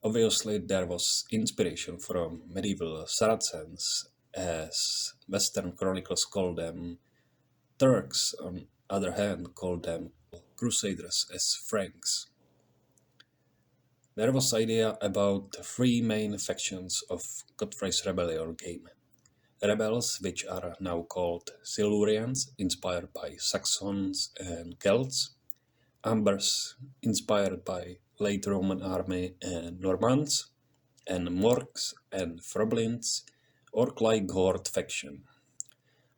Speaker 1: Obviously, there was inspiration from medieval Saracens, as Western chronicles call them Turks, on other hand called them Crusaders as Franks. There was idea about three main factions of Godfrey's Rebellion game. Rebels, which are now called Silurians, inspired by Saxons and Celts. Ambers, inspired by late Roman army and Normans. And Morgs and Froblins, orc-like horde faction.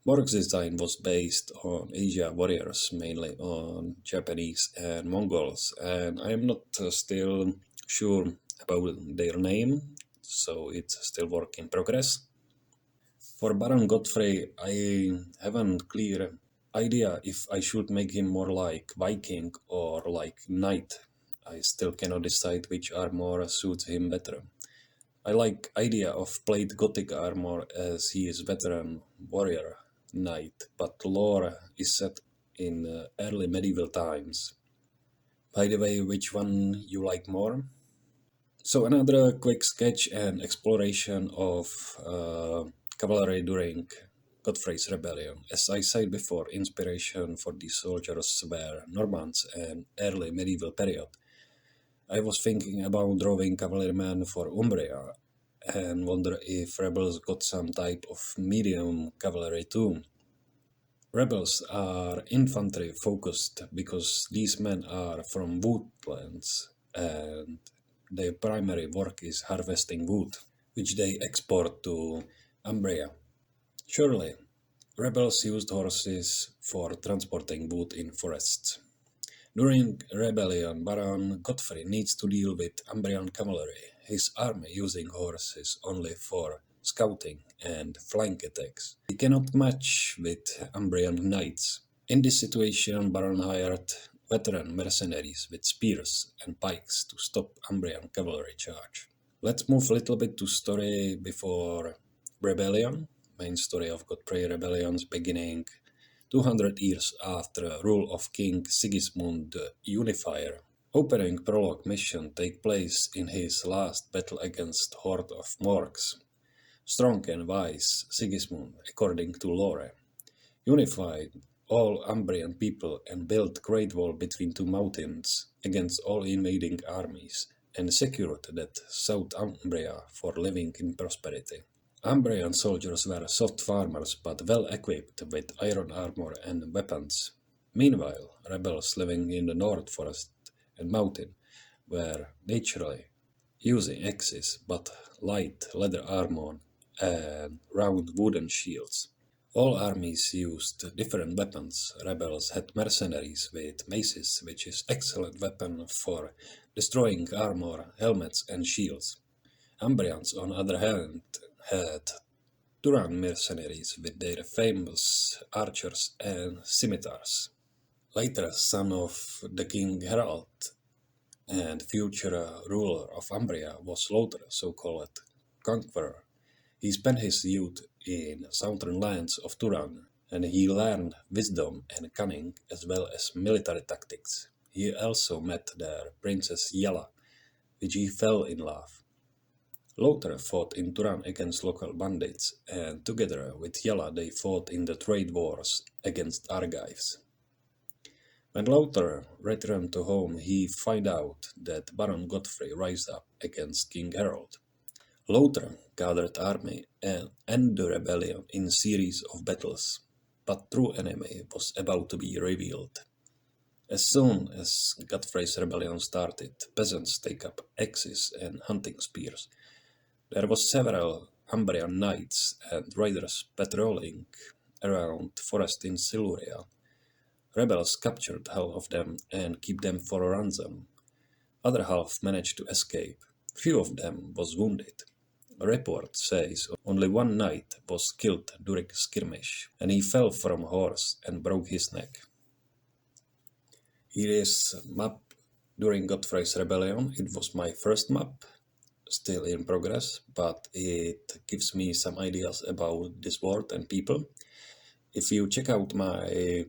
Speaker 1: Morg's design was based on Asia warriors, mainly on Japanese and Mongols, and I am not still sure about their name, so it's still work in progress. For Baron Godfrey, I haven't clear idea if I should make him more like Viking or like Knight. I still cannot decide which armor suits him better. I like idea of plate Gothic armor as he is veteran warrior knight, but lore is set in early medieval times. By the way, which one you like more? So another quick sketch and exploration of cavalry during Godfrey's Rebellion. As I said before, inspiration for these soldiers were Normans and early medieval period. I was thinking about drawing cavalrymen for Umbria and wonder if rebels got some type of medium cavalry too. Rebels are infantry focused because these men are from woodlands and their primary work is harvesting wood, which they export to Umbria. Surely, rebels used horses for transporting wood in forests. During rebellion, Baron Godfrey needs to deal with Umbrian cavalry, his army using horses only for scouting and flank attacks. He cannot match with Umbrian knights. In this situation, Baron hired veteran mercenaries with spears and pikes to stop Umbrian cavalry charge. Let's move a little bit to story before rebellion. Main story of Godfrey rebellion's beginning 200 years after rule of King Sigismund the Unifier. Opening prologue mission take place in his last battle against horde of Morgs. Strong and wise Sigismund, according to lore, unified all Umbrian people and built great wall between two mountains against all invading armies and secured that South Umbria for living in prosperity. Umbrian soldiers were soft farmers but well equipped with iron armor and weapons. Meanwhile, rebels living in the North Forest and Mountain were naturally using axes but light leather armor and round wooden shields. All armies used different weapons. Rebels had mercenaries with maces, which is excellent weapon for destroying armor, helmets and shields. Umbrians, on other hand, had Turan mercenaries with their famous archers and scimitars. Later, son of the King Harald and future ruler of Umbria was Lothar, so-called conqueror. He spent his youth in southern lands of Turan, and he learned wisdom and cunning as well as military tactics. He also met their princess Yala, which he fell in love. Lothar fought in Turan against local bandits, and together with Yala they fought in the trade wars against Argives. When Lothar returned to home, he found out that Baron Godfrey rised up against King Harold. Lothar gathered army and ended the rebellion in a series of battles, but true enemy was about to be revealed. As soon as Godfrey's rebellion started, peasants take up axes and hunting spears. There was several Umbrian knights and raiders patrolling around forest in Siluria. Rebels captured half of them and kept them for a ransom. Other half managed to escape. Few of them was wounded. A report says only one knight was killed during a skirmish, and he fell from a horse and broke his neck. Here is a map during Godfrey's rebellion. It was my first map, still in progress, but it gives me some ideas about this world and people. If you check out my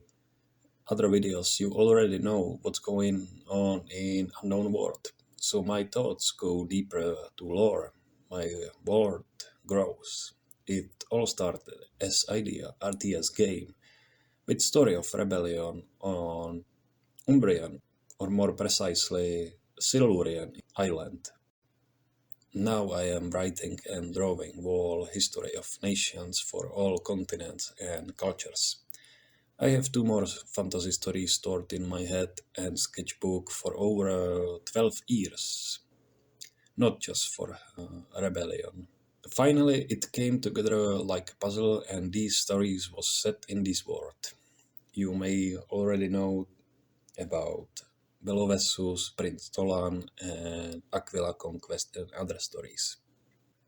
Speaker 1: other videos, you already know what's going on in Unknown World. So my thoughts go deeper to lore. My world grows. It all started as idea RTS game with story of rebellion on Umbrian, or more precisely Silurian island. Now I am writing and drawing whole history of nations for all continents and cultures. I have two more fantasy stories stored in my head and sketchbook for over 12 years, not just for rebellion. Finally, it came together like a puzzle, and these stories was set in this world. You may already know about Belovesus, Prince Tolan, and Aquila conquest and other stories.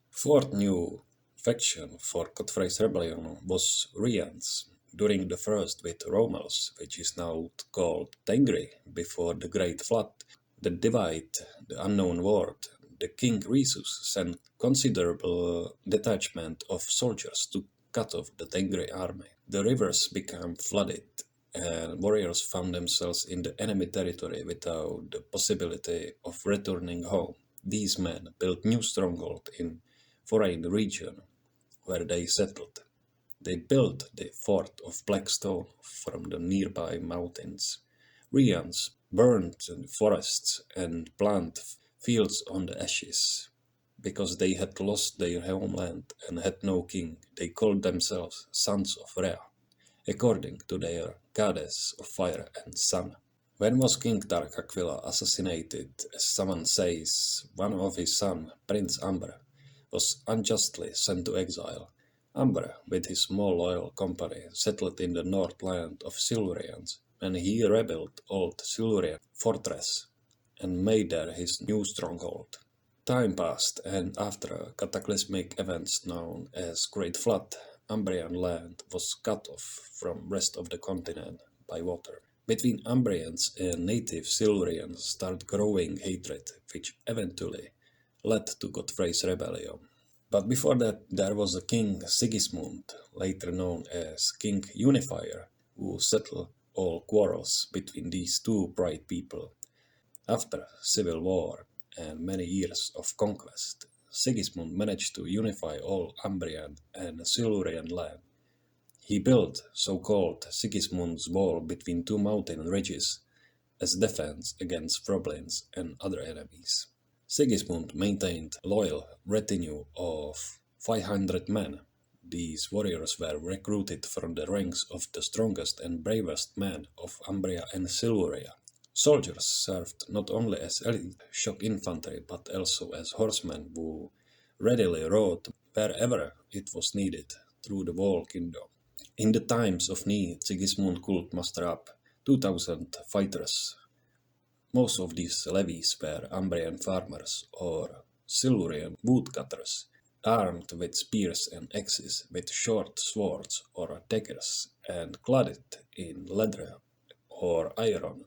Speaker 1: Fourth new faction for Godfrey's rebellion was Rians, during the first with Romulus, which is now called Tengri, before the Great Flood that divided the unknown world. The King Rhesus sent considerable detachment of soldiers to cut off the Tengri army. The rivers became flooded, and warriors found themselves in the enemy territory without the possibility of returning home. These men built new stronghold in foreign region where they settled. They built the fort of black stone from the nearby mountains. Rians burned forests and planted fields on the ashes. Because they had lost their homeland and had no king, they called themselves Sons of Rea, according to their goddess of fire and sun. When was King Tark Akvila assassinated, as someone says, one of his sons, Prince Amber, was unjustly sent to exile. Amber, with his small loyal company, settled in the north land of Silurians, and he rebuilt old Silurian fortress and made there his new stronghold. Time passed, and after cataclysmic events known as Great Flood, Umbrian land was cut off from rest of the continent by water. Between Umbrians and native Silurians started growing hatred, which eventually led to Godfrey's rebellion. But before that, there was a King Sigismund, later known as King Unifier, who settled all quarrels between these two bright people. After civil war and many years of conquest, Sigismund managed to unify all Umbrian and Silurian land. He built so-called Sigismund's Wall between two mountain ridges as defense against goblins and other enemies. Sigismund maintained a loyal retinue of 500 men. These warriors were recruited from the ranks of the strongest and bravest men of Umbria and Siluria. Soldiers served not only as elite shock infantry but also as horsemen who readily rode wherever it was needed through the whole kingdom. In the times of need, Sigismund could muster up 2,000 fighters. Most of these levies were Umbrian farmers or Silurian woodcutters, armed with spears and axes, with short swords or daggers, and clad in leather or iron,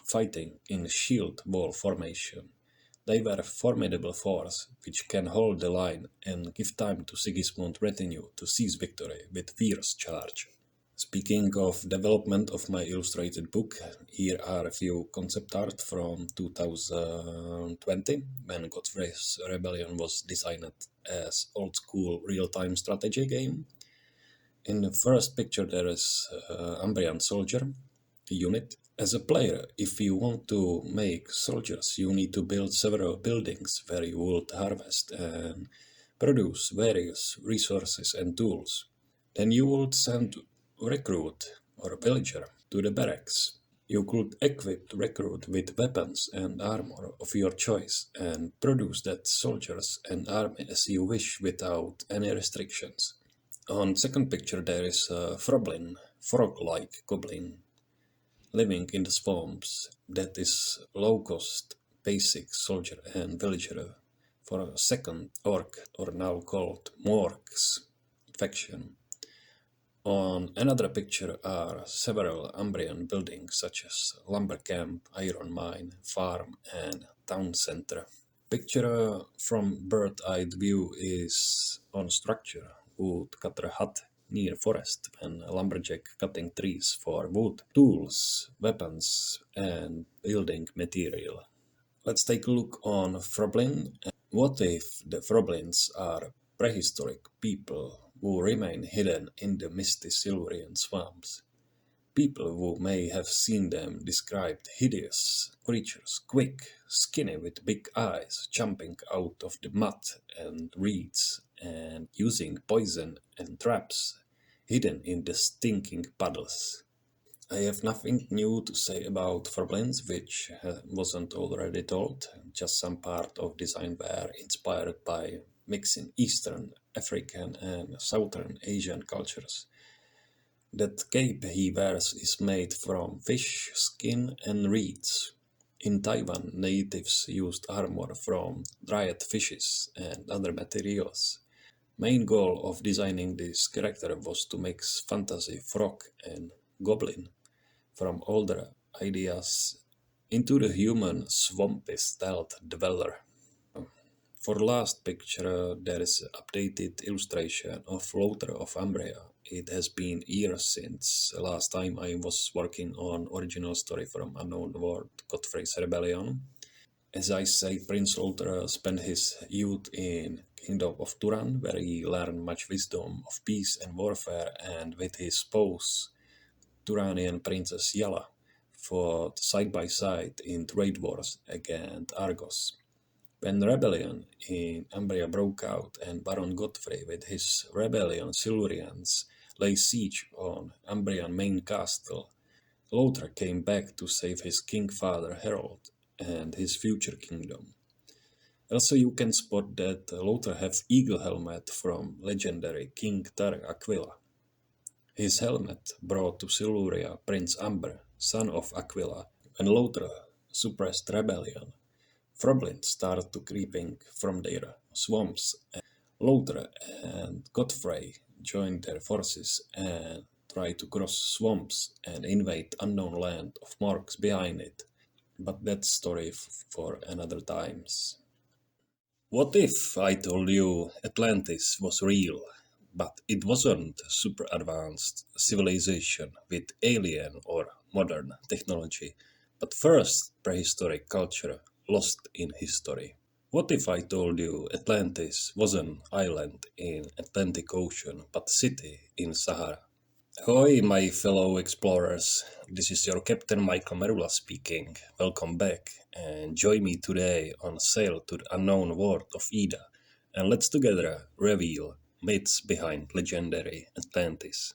Speaker 1: fighting in shield wall formation. They were a formidable force which can hold the line and give time to Sigismund's retinue to seize victory with fierce charge. Speaking of development of my illustrated book, here are a few concept art from 2020 when Godfrey's Rebellion was designed as old-school real-time strategy game. In the first picture there is Umbrian soldier unit. As a player, if you want to make soldiers, you need to build several buildings where you would harvest and produce various resources and tools. Then you would send recruit or villager to the barracks. You could equip the recruit with weapons and armor of your choice and produce that soldiers and army as you wish without any restrictions. On second picture there is a Froblin, frog-like goblin, living in the swamps. That is low-cost, basic soldier and villager for a second orc, or now called Morgs faction. On another picture are several Umbrian buildings such as lumber camp, iron mine, farm and town center. Picture from bird-eyed view is on structure, woodcutter hut near forest and a lumberjack cutting trees for wood, tools, weapons and building material. Let's take a look on Froblin. What if the Froblins are prehistoric people who remain hidden in the misty Silurian swamps? People who may have seen them described hideous creatures, quick, skinny with big eyes, jumping out of the mud and reeds and using poison and traps hidden in the stinking puddles. I have nothing new to say about Froblins, which wasn't already told. Just some part of design were inspired by mixing Eastern, African and Southern Asian cultures. That cape he wears is made from fish, skin and reeds. In Taiwan, natives used armor from dried fishes and other materials. Main goal of designing this character was to mix fantasy frog and goblin from older ideas into the human swampy stealth dweller. For last picture there is an updated illustration of Lothar of Umbria. It has been years since last time I was working on original story from Unknown World, Godfrey's Rebellion. As I say, Prince Lothar spent his youth in Kingdom of Turan, where he learned much wisdom of peace and warfare, and with his spouse, Turanian Princess Yala, fought side by side in trade wars against Argos. When rebellion in Umbria broke out and Baron Godfrey with his rebellion Silurians lay siege on Umbrian main castle, Lothar came back to save his king father Harold and his future kingdom. Also you can spot that Lothar has eagle helmet from legendary King Tark Akvila. His helmet brought to Siluria Prince Amber, son of Aquila. When Lothar suppressed rebellion, Froblin started to creeping from their swamps. Lothar and Godfrey joined their forces and tried to cross swamps and invade unknown land of Morgs behind it. But that's story for another times. What if I told you Atlantis was real, but it wasn't super advanced civilization with alien or modern technology, but first prehistoric culture lost in history? What if I told you Atlantis was an island in Atlantic Ocean, but a city in Sahara? Ahoy, my fellow explorers. This is your Captain Michael Merula speaking. Welcome back and join me today on sail to the unknown world of Ída and let's together reveal myths behind legendary Atlantis.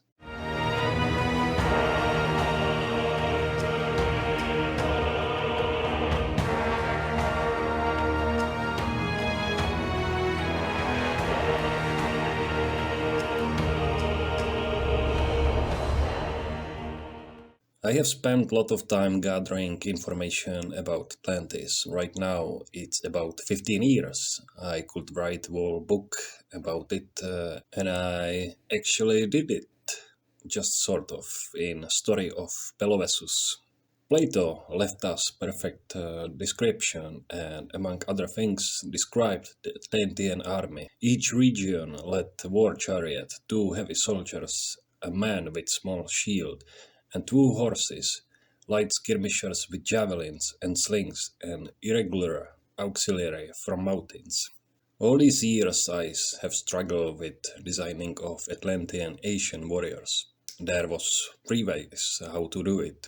Speaker 1: I have spent a lot of time gathering information about Atlantis. Right now, it's about 15 years. I could write a whole book about it, and I actually did it, just sort of, in Story of Pelovesus. Plato left us perfect description and, among other things, described the Atlantean army. Each region led a war chariot, 2 heavy soldiers, a man with small shield, and 2 horses, light skirmishers with javelins and slings, and irregular auxiliary from mountains. All these years I have struggled with designing of Atlantean Asian warriors. There was 3 ways how to do it.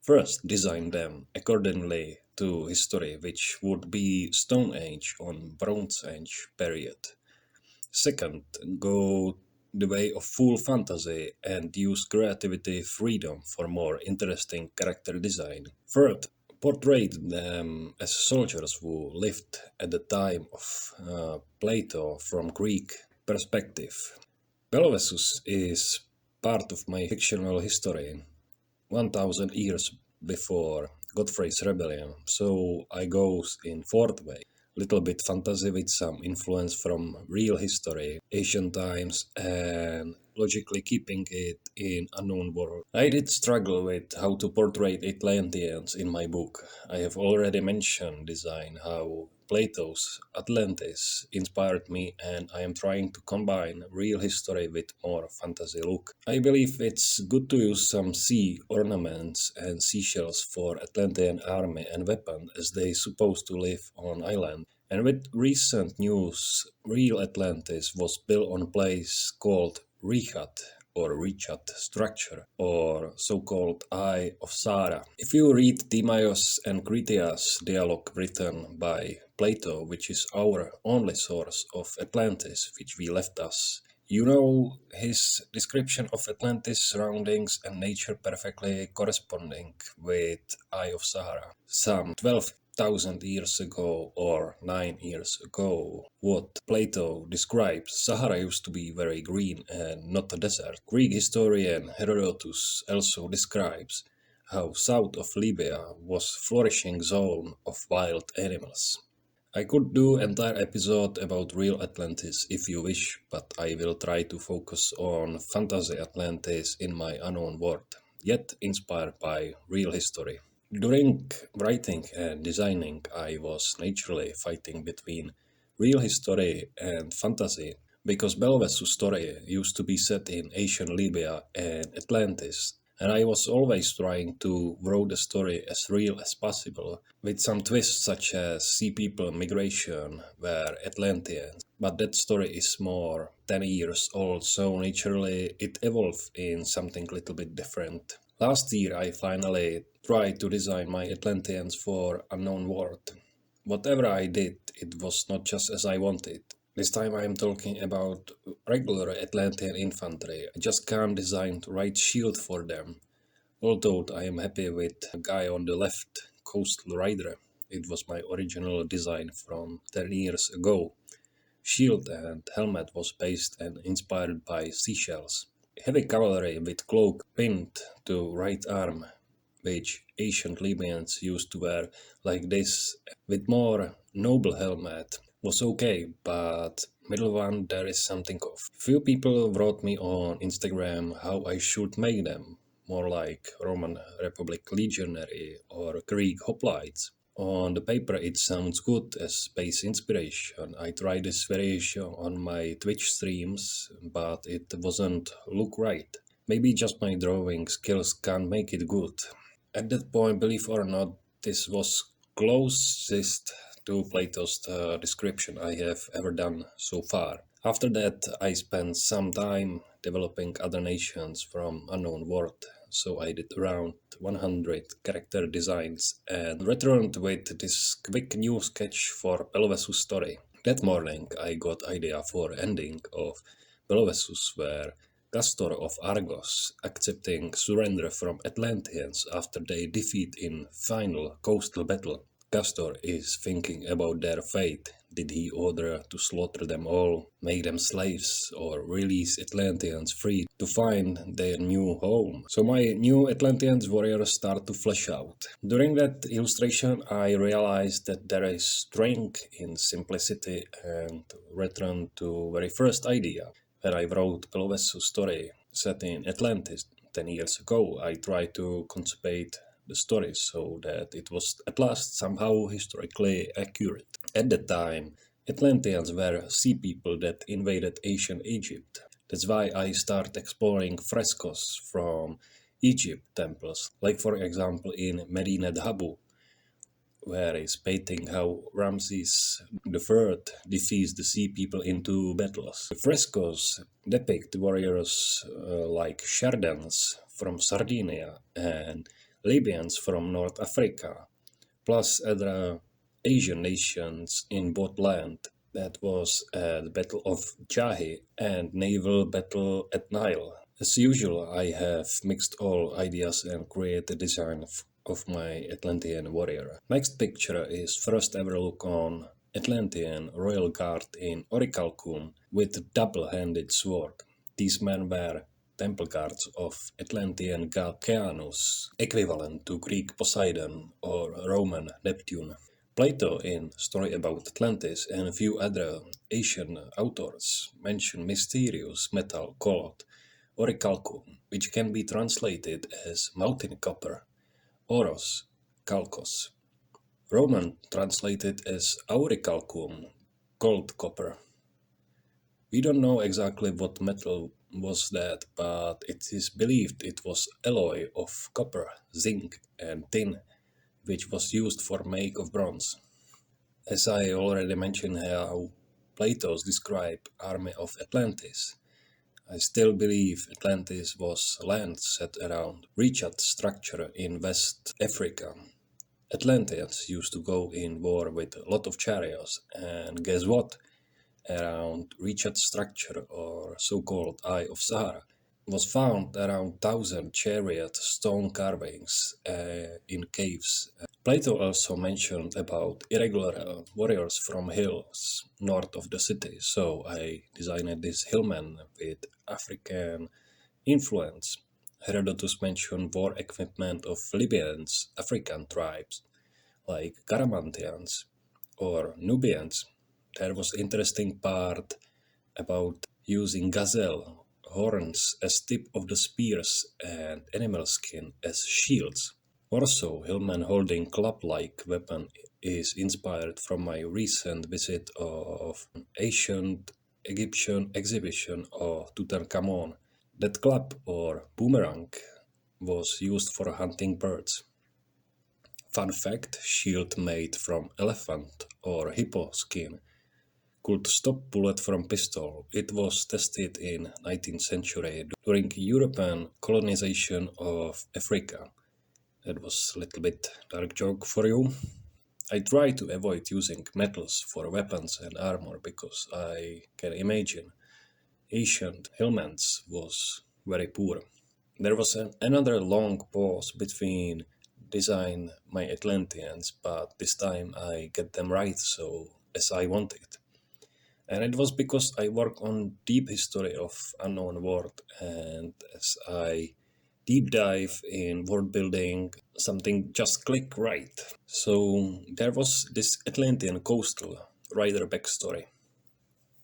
Speaker 1: First, design them accordingly to history, which would be Stone Age or Bronze Age period. Second, go the way of full fantasy and use creativity freedom for more interesting character design. Third, portray them as soldiers who lived at the time of Plato from Greek perspective. Pelovesus is part of my fictional history, 1000 years before Godfrey's rebellion, so I goes in fourth way. Little bit fantasy with some influence from real history, ancient times, and logically keeping it in Unknown World. I did struggle with how to portray Atlanteans in my book. I have already mentioned design how Plato's Atlantis inspired me, and I am trying to combine real history with more fantasy look. I believe it's good to use some sea ornaments and seashells for Atlantean army and weapon, as they supposed to live on island. And with recent news, real Atlantis was built on a place called Richat or Richat structure, or so-called Eye of Sara. If you read Timaeus and Critias dialogue written by Plato, which is our only source of Atlantis, which we left us, you know his description of Atlantis surroundings and nature perfectly corresponding with Eye of Sahara. Some 12,000 years ago or 9 years ago, what Plato describes, Sahara used to be very green and not a desert. Greek historian Herodotus also describes how south of Libya was flourishing zone of wild animals. I could do entire episode about real Atlantis if you wish, but I will try to focus on fantasy Atlantis in my unknown world, yet inspired by real history. During writing and designing, I was naturally fighting between real history and fantasy, because Belvesu's story used to be set in ancient Libya and Atlantis, and I was always trying to write the story as real as possible, with some twists such as sea people migration were Atlanteans. But that story is more 10 years old, so naturally it evolved in something little bit different. Last year I finally tried to design my Atlanteans for Unknown World. Whatever I did, it was not just as I wanted. This time I am talking about regular Atlantean infantry. I just can't design the right shield for them. Although I am happy with the guy on the left, Coastal Rider. It was my original design from 10 years ago. Shield and helmet was based and inspired by seashells. Heavy cavalry with cloak pinned to right arm, which ancient Libyans used to wear like this, with more noble helmet, was okay, but middle one there is something off. Few people wrote me on Instagram how I should make them, more like Roman Republic legionary or Greek hoplites. On the paper it sounds good as space inspiration. I tried this variation on my Twitch streams, but it wasn't look right. Maybe just my drawing skills can't make it good. At that point, believe or not, this was closest to Plato's description I have ever done so far. After that, I spent some time developing other nations from Unknown World, so I did around 100 character designs and returned with this quick new sketch for Pelvesus story. That morning I got idea for ending of Belvesus where Castor of Argos accepting surrender from Atlanteans after they defeat in final coastal battle. Castor is thinking about their fate. Did he order to slaughter them all, make them slaves, or release Atlanteans free to find their new home? So my new Atlanteans warriors start to flesh out. During that illustration, I realized that there is strength in simplicity and return to very first idea. When I wrote Pelvesus story set in Atlantis 10 years ago, I tried to conceive the story so that it was at last somehow historically accurate. At that time, Atlanteans were sea people that invaded ancient Egypt. That's why I start exploring frescoes from Egypt temples, like for example in Medina Habu, where is painting how Ramses III defeats the sea people in two battles. The frescoes depict warriors like Shardans from Sardinia and Libyans from North Africa, plus other Asian nations in both land. That was the Battle of Jahi and naval battle at Nile. As usual, I have mixed all ideas and created a design of my Atlantean warrior. Next picture is first ever look on Atlantean royal guard in orichalcum with double-handed sword. These men were temple guards of Atlantean god Caanus, equivalent to Greek Poseidon or Roman Neptune. Plato in Story About Atlantis and a few other Asian authors mention mysterious metal called orichalcum, which can be translated as mountain copper, oros, calcos. Roman translated as aurichalcum, gold copper. We don't know exactly what metal was that, but it is believed it was alloy of copper, zinc and tin, which was used for make of bronze. As I already mentioned how Plato's describe army of Atlantis, I still believe Atlantis was land set around Richat structure in West Africa. Atlanteans used to go in war with a lot of chariots, and guess what? Around Richat structure, or so-called Eye of Sahara, was found around 1,000 chariot stone carvings in caves. Plato also mentioned about irregular warriors from hills north of the city, so I designed this hillman with African influence. Herodotus mentioned war equipment of Libyans, African tribes, like Garamantians or Nubians. There was interesting part about using gazelle horns as tip of the spears and animal skin as shields. Also, hillman holding club-like weapon is inspired from my recent visit of ancient Egyptian exhibition of Tutankhamun. That club or boomerang was used for hunting birds. Fun fact, shield made from elephant or hippo skin could stop bullet from pistol. It was tested in 19th century during European colonization of Africa. That was a little bit dark joke for you. I try to avoid using metals for weapons and armor because I can imagine ancient hillmans was very poor. There was another long pause between design my Atlanteans, but this time I get them right so as I wanted. And it was because I work on deep history of Unknown World, and as I deep dive in world building, something just click right. So there was this Atlantean coastal rider backstory.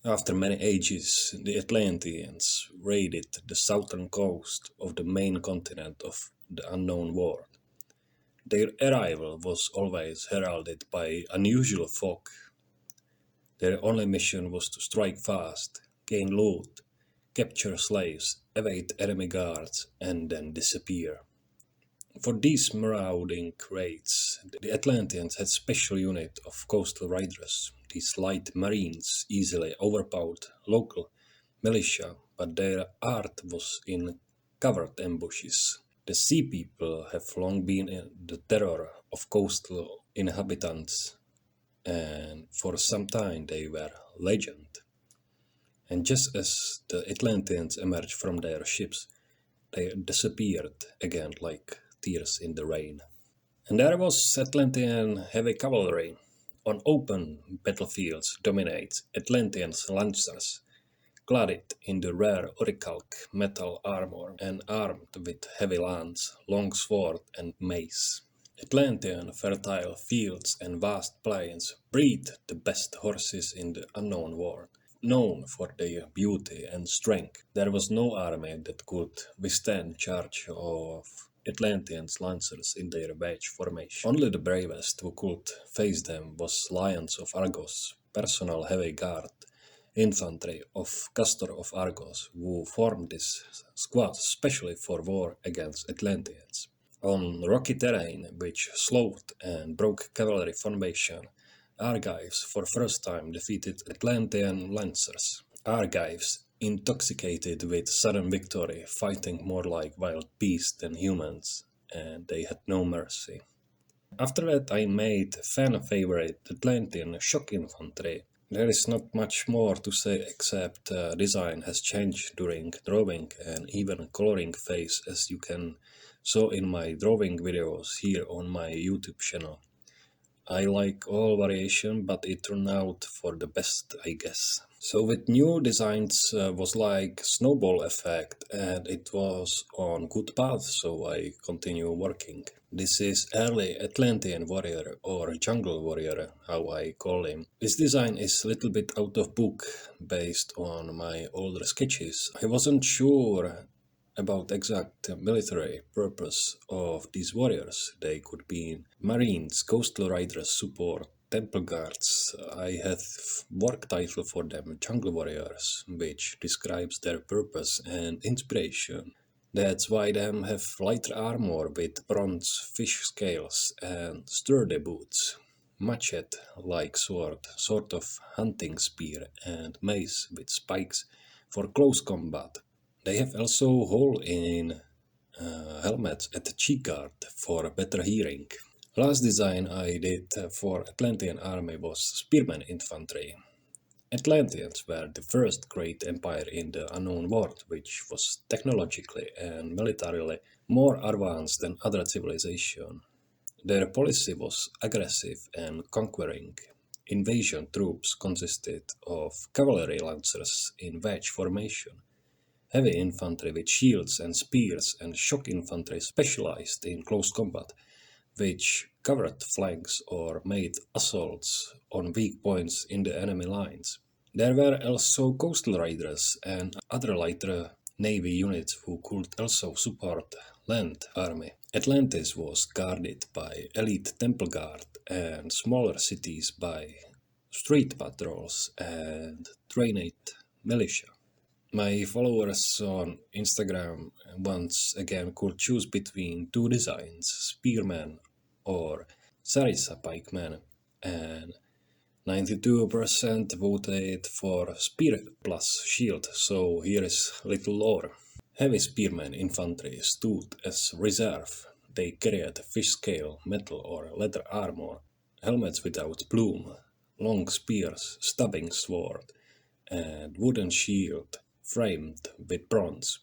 Speaker 1: After many ages, the Atlanteans raided the southern coast of the main continent of the unknown world. Their arrival was always heralded by unusual fog. Their only mission was to strike fast, gain loot, capture slaves, evade enemy guards, and then disappear. For these marauding raids, the Atlanteans had special unit of coastal riders. These light marines easily overpowered local militia, but their art was in covered ambushes. The sea people have long been the terror of coastal inhabitants. and for some time they were legend. And just as the Atlanteans emerged from their ships, they disappeared again like tears in the rain. And there was Atlantean heavy cavalry. On open battlefields dominate Atlanteans lancers, clad in the rare orichalc metal armor and armed with heavy lance, long sword and mace. Atlantean fertile fields and vast plains breed the best horses in the unknown world. Known for their beauty and strength, there was no army that could withstand charge of Atlanteans lancers in their wedge formation. Only the bravest who could face them was Lions of Argos, personal heavy guard, infantry of Castor of Argos, who formed this squad specially for war against Atlanteans. On rocky terrain, which slowed and broke cavalry formation, Argives for first time defeated Atlantean lancers. Argives, intoxicated with sudden victory, fighting more like wild beasts than humans, and they had no mercy. After that I made fan favorite Atlantean shock infantry. There is not much more to say except design has changed during drawing and even coloring phase, as you can saw in my drawing videos here on my YouTube channel. I like all variation, but it turned out for the best, I guess. So with new designs was like snowball effect, and it was on good path, so I continue working. This is early Atlantean warrior or jungle warrior, how I call him. This design is a little bit out of book, based on my older sketches. I wasn't sure about exact military purpose of these warriors. They could be marines, coastal riders, support, temple guards. I have work title for them, jungle warriors, which describes their purpose and inspiration. That's why them have lighter armor with bronze fish scales and sturdy boots, machete-like sword, sort of hunting spear, and mace with spikes for close combat. They have also hole in helmets at the cheek guard for better hearing. Last design I did for Atlantean army was spearman infantry. Atlanteans were the first great empire in the unknown world, which was technologically and militarily more advanced than other civilizations. Their policy was aggressive and conquering. Invasion troops consisted of cavalry lancers in wedge formation, heavy infantry with shields and spears, and shock infantry specialized in close combat, which covered flanks or made assaults on weak points in the enemy lines. There were also coastal riders and other lighter navy units who could also support land army. Atlantis was guarded by elite temple guard and smaller cities by street patrols and trained militia. My followers on Instagram once again could choose between two designs, Spearman or Sarissa Pikeman, and 92% voted for Spear plus Shield, so here is little lore. Heavy Spearman infantry stood as reserve. They carried fish scale, metal or leather armor, helmets without plume, long spears, stabbing sword, and wooden shield framed with bronze.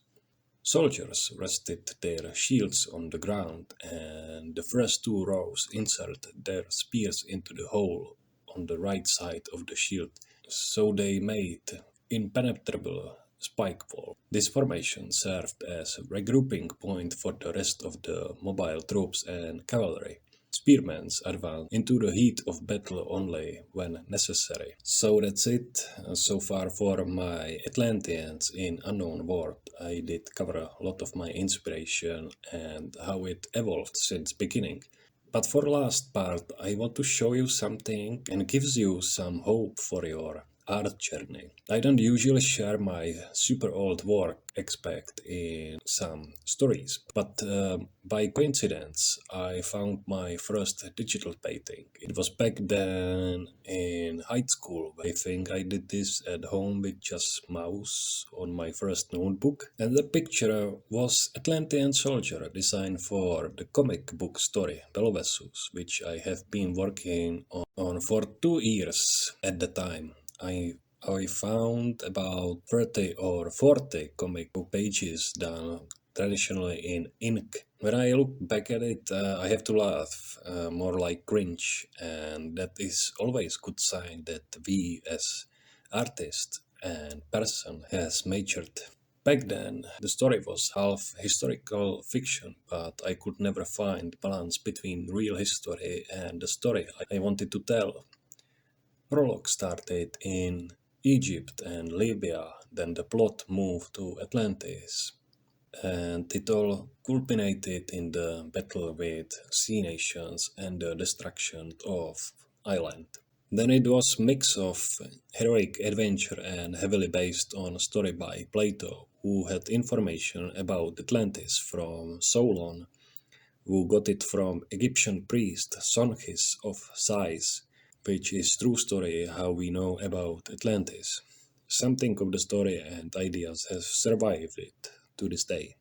Speaker 1: Soldiers rested their shields on the ground, and the first two rows inserted their spears into the hole on the right side of the shield, so they made impenetrable spike wall. This formation served as a regrouping point for the rest of the mobile troops and cavalry. Spearmen advance into the heat of battle only when necessary. So that's it so far for my Atlanteans in Unknown World. I did cover a lot of my inspiration and how it evolved since beginning. But for last part I want to show you something and gives you some hope for your art journey. I don't usually share my super old work expect in some stories, but by coincidence I found my first digital painting. It was back then in high school. I think I did this at home with just mouse on my first notebook, and the picture was Atlantean soldier designed for the comic book story Belvessus, which I have been working on for 2 years at the time. I found about 30 or 40 comic book pages done traditionally in ink. When I look back at it, I have to laugh, more like cringe, and that is always good sign that we as artist and person has matured. Back then, the story was half historical fiction, but I could never find balance between real history and the story I wanted to tell. Prologue started in Egypt and Libya, then the plot moved to Atlantis, and it all culminated in the battle with sea nations and the destruction of Ireland. Then it was mix of heroic adventure and heavily based on a story by Plato, who had information about Atlantis from Solon, who got it from Egyptian priest Sonchis of Sais, which is true story how we know about Atlantis. Something of the story and ideas have survived it to this day.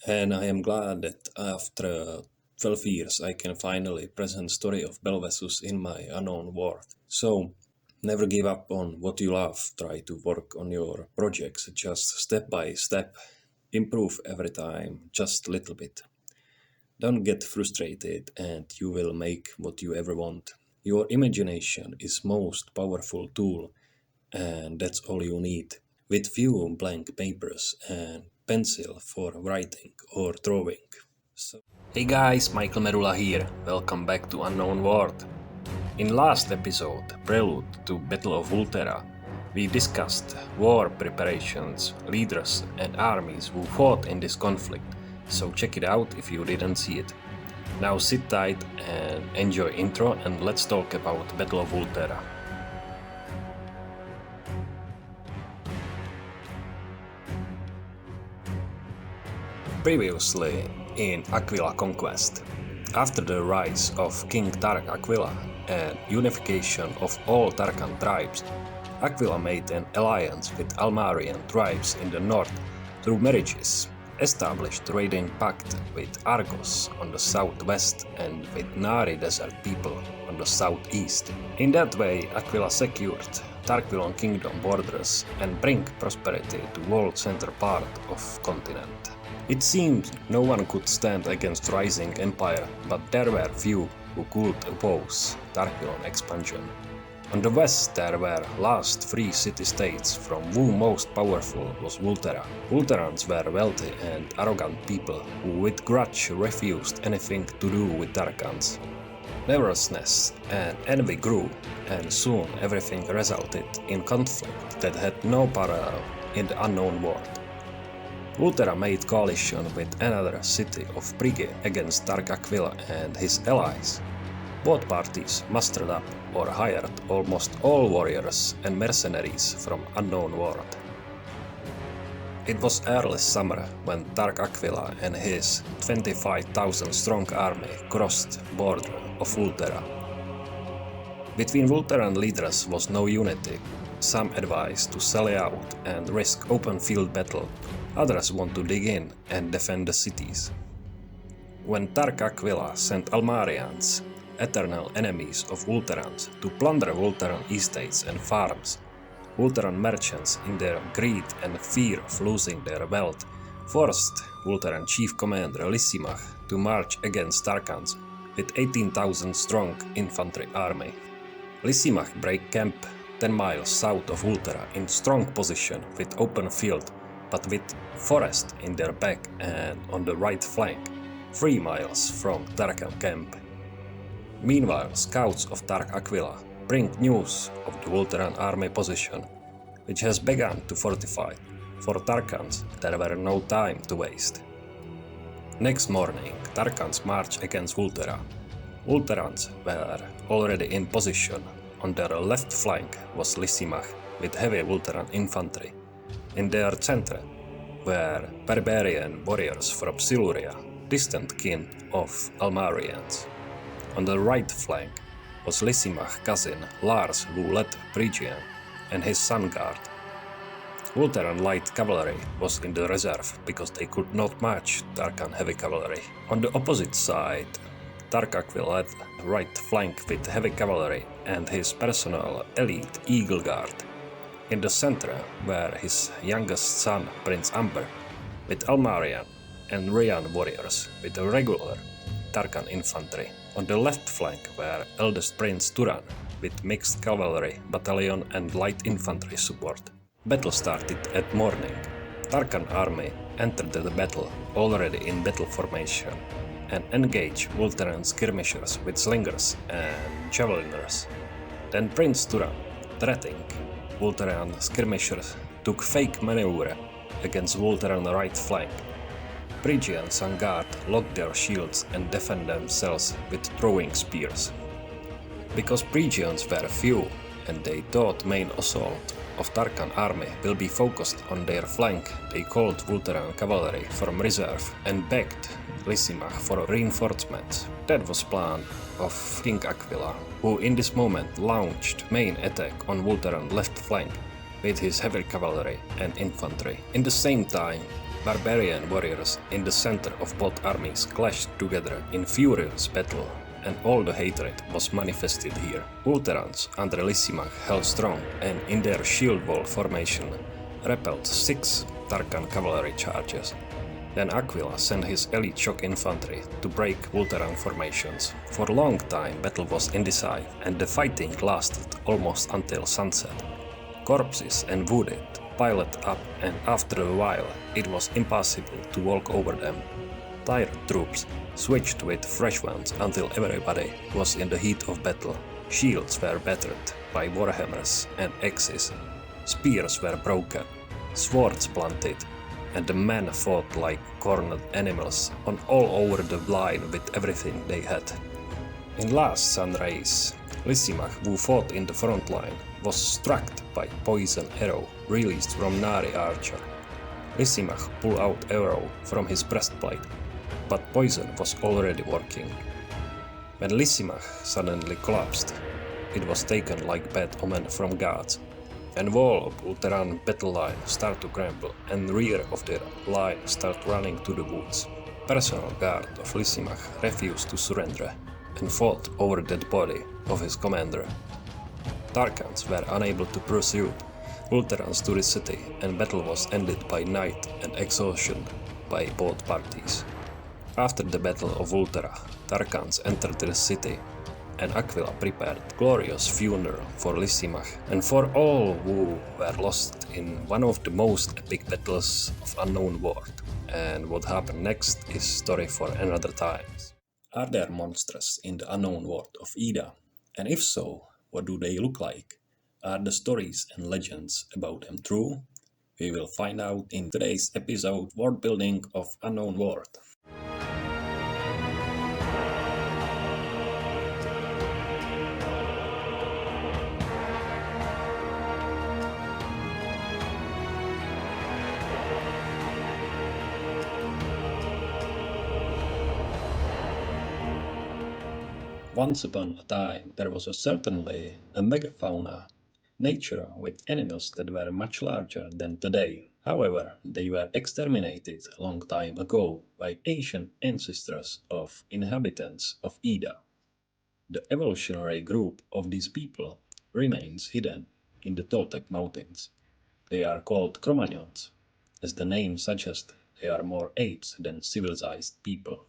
Speaker 1: And I am glad that after 12 years I can finally present the story of Belvessus in my Unknown World. So, never give up on what you love, try to work on your projects just step by step, improve every time, just a little bit. Don't get frustrated and you will make what you ever want. Your imagination is most powerful tool, and that's all you need. With few blank papers and pencil for writing or drawing. Hey guys, Michael Merula here. Welcome back to Unknown World. In last episode, Prelude to Battle of Ultera, we discussed war preparations, leaders and armies who fought in this conflict, so check it out if you didn't see it. Now sit tight and enjoy intro, and let's talk about Battle of Ultera. Previously in Aquila Conquest, after the rise of King Tark Akvila and unification of all Tarkan tribes, Aquila made an alliance with Almarian tribes in the north through marriages, established trading pact with Argos on the southwest and with Nari desert people on the southeast. In that way, Aquila secured Tarquilon kingdom borders and bring prosperity to whole center part of continent. It seemed no one could stand against rising empire, but there were few who could oppose Tarquilon expansion. On the west there were last three city-states, from whom most powerful was Ultera. Ulterans were wealthy and arrogant people who with grudge refused anything to do with Tarkans. Nervousness and envy grew, and soon everything resulted in conflict that had no parallel in the Unknown World. Ultera made coalition with another city of Brige against Tark Akvila and his allies. Both parties mustered up or hired almost all warriors and mercenaries from Unknown World. It was early summer when Tark Akvila and his 25,000 strong army crossed border of Ultera. Between Ulteran leaders was no unity. Some advised to sally out and risk open field battle, others want to dig in and defend the cities. When Tark Akvila sent Almarians, eternal enemies of Ulterans, to plunder Ulteran estates and farms, Ulteran merchants, in their greed and fear of losing their wealth, forced Ulteran chief commander Lysimach to march against Tarkans with 18,000 strong infantry army. Lysimach break camp 10 miles south of Ultera in strong position with open field, but with forest in their back and on the right flank, 3 miles from Tarkan camp. Meanwhile, scouts of Tark Akvila bring news of the Ulteran army position, which has begun to fortify. For Tarkans, there were no time to waste. Next morning, Tarkans marched against Ultera. Ulterans were already in position. On their left flank was Lysimach, with heavy Vulteran infantry. In their center were barbarian warriors from Siluria, distant kin of Almarians. On the right flank was Lysimach's cousin Lars, who led Phrygian and his sun guard. Vulteran light cavalry was in the reserve because they could not match Tarkan heavy cavalry. On the opposite side, Tark Akvila led the right flank with heavy cavalry and his personal elite Eagle Guard. In the center were his youngest son Prince Amber with Almarian and Ryan warriors with a regular Tarkan infantry. On the left flank were eldest Prince Turan with mixed cavalry, battalion and light infantry support. Battle started at morning. Tarkan army entered the battle already in battle formation and engaged Vulteran skirmishers with slingers and javeliners. Then Prince Turan, threatening Vulteran skirmishers, took fake maneuver against Vulteran right flank. Phrygian sun guard locked their shields and defended themselves with throwing spears. Because Phrygians were few and they thought main assault of Tarkan army will be focused on their flank, they called Vulteran cavalry from reserve and begged Lysimach for reinforcements. That was plan of King Akvila, who in this moment launched main attack on Vulteran left flank with his heavy cavalry and infantry. In the same time, barbarian warriors in the center of both armies clashed together in furious battle, and all the hatred was manifested here. Vulterans under Lysimach held strong and in their shield wall formation repelled 6 Tarkan cavalry charges. Then Akvila sent his elite shock infantry to break Vulteran formations. For a long time battle was indecisive and the fighting lasted almost until sunset. Corpses and wounded piled up, and after a while it was impossible to walk over them. Tired troops switched with fresh ones until everybody was in the heat of battle. Shields were battered by warhammers and axes. Spears were broken, swords blunted, and the men fought like cornered animals on all over the line with everything they had. In last sun race, Lysimach, who fought in the front line, was struck by poison arrow released from Nari archer. Lysimach pulled out arrow from his breastplate, but poison was already working. When Lysimach suddenly collapsed, it was taken like bad omen from gods, and wall of Vulteran battle line started to crumble and rear of their line started running to the woods. Personal guard of Lysimach refused to surrender and fought over the dead body of his commander. Tarkans were unable to pursue Vulterans to the city, and battle was ended by night and exhaustion by both parties. After the Battle of Vultera, Tarkans entered the city, and Akvila prepared glorious funeral for Lysimach and for all who were lost in one of the most epic battles of Unknown World. And what happened next is story for another time. Are there monsters in the Unknown World of Ída? And if so, what do they look like? Are the stories and legends about them true? We will find out in today's episode Worldbuilding of Unknown World. Once upon a time there was certainly a megafauna, nature with animals that were much larger than today. However, they were exterminated a long time ago by ancient ancestors of inhabitants of Ída. The evolutionary group of these people remains hidden in the Toltec Mountains. They are called Cro-Magnons. As the name suggests, they are more apes than civilized people.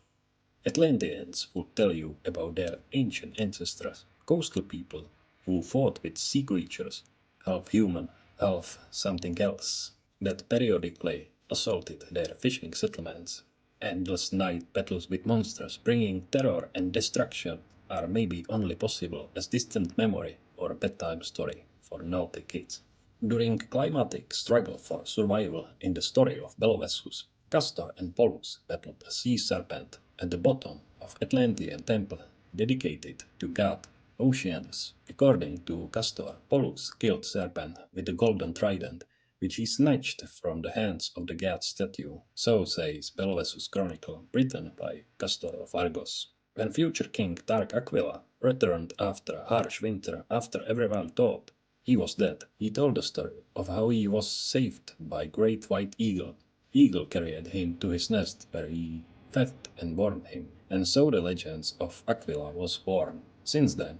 Speaker 1: Atlanteans would tell you about their ancient ancestors, coastal people who fought with sea creatures, half human, half something else, that periodically assaulted their fishing settlements. Endless night battles with monsters bringing terror and destruction are maybe only possible as distant memory or a bedtime story for naughty kids. During climatic struggle for survival in the story of Belvessus, Castor and Pollux battled a sea serpent at the bottom of Atlantean temple dedicated to god oceans. According to Castor, Pollux killed Serpent with the golden trident, which he snatched from the hands of the god statue. So says Belvesus Chronicle, written by Castor of Argos. When future King Tark Akvila returned after a harsh winter, after everyone thought he was dead, he told the story of how he was saved by great white eagle. Eagle carried him to his nest, where he fed and warmed him, and so the legends of Aquila was born. Since then,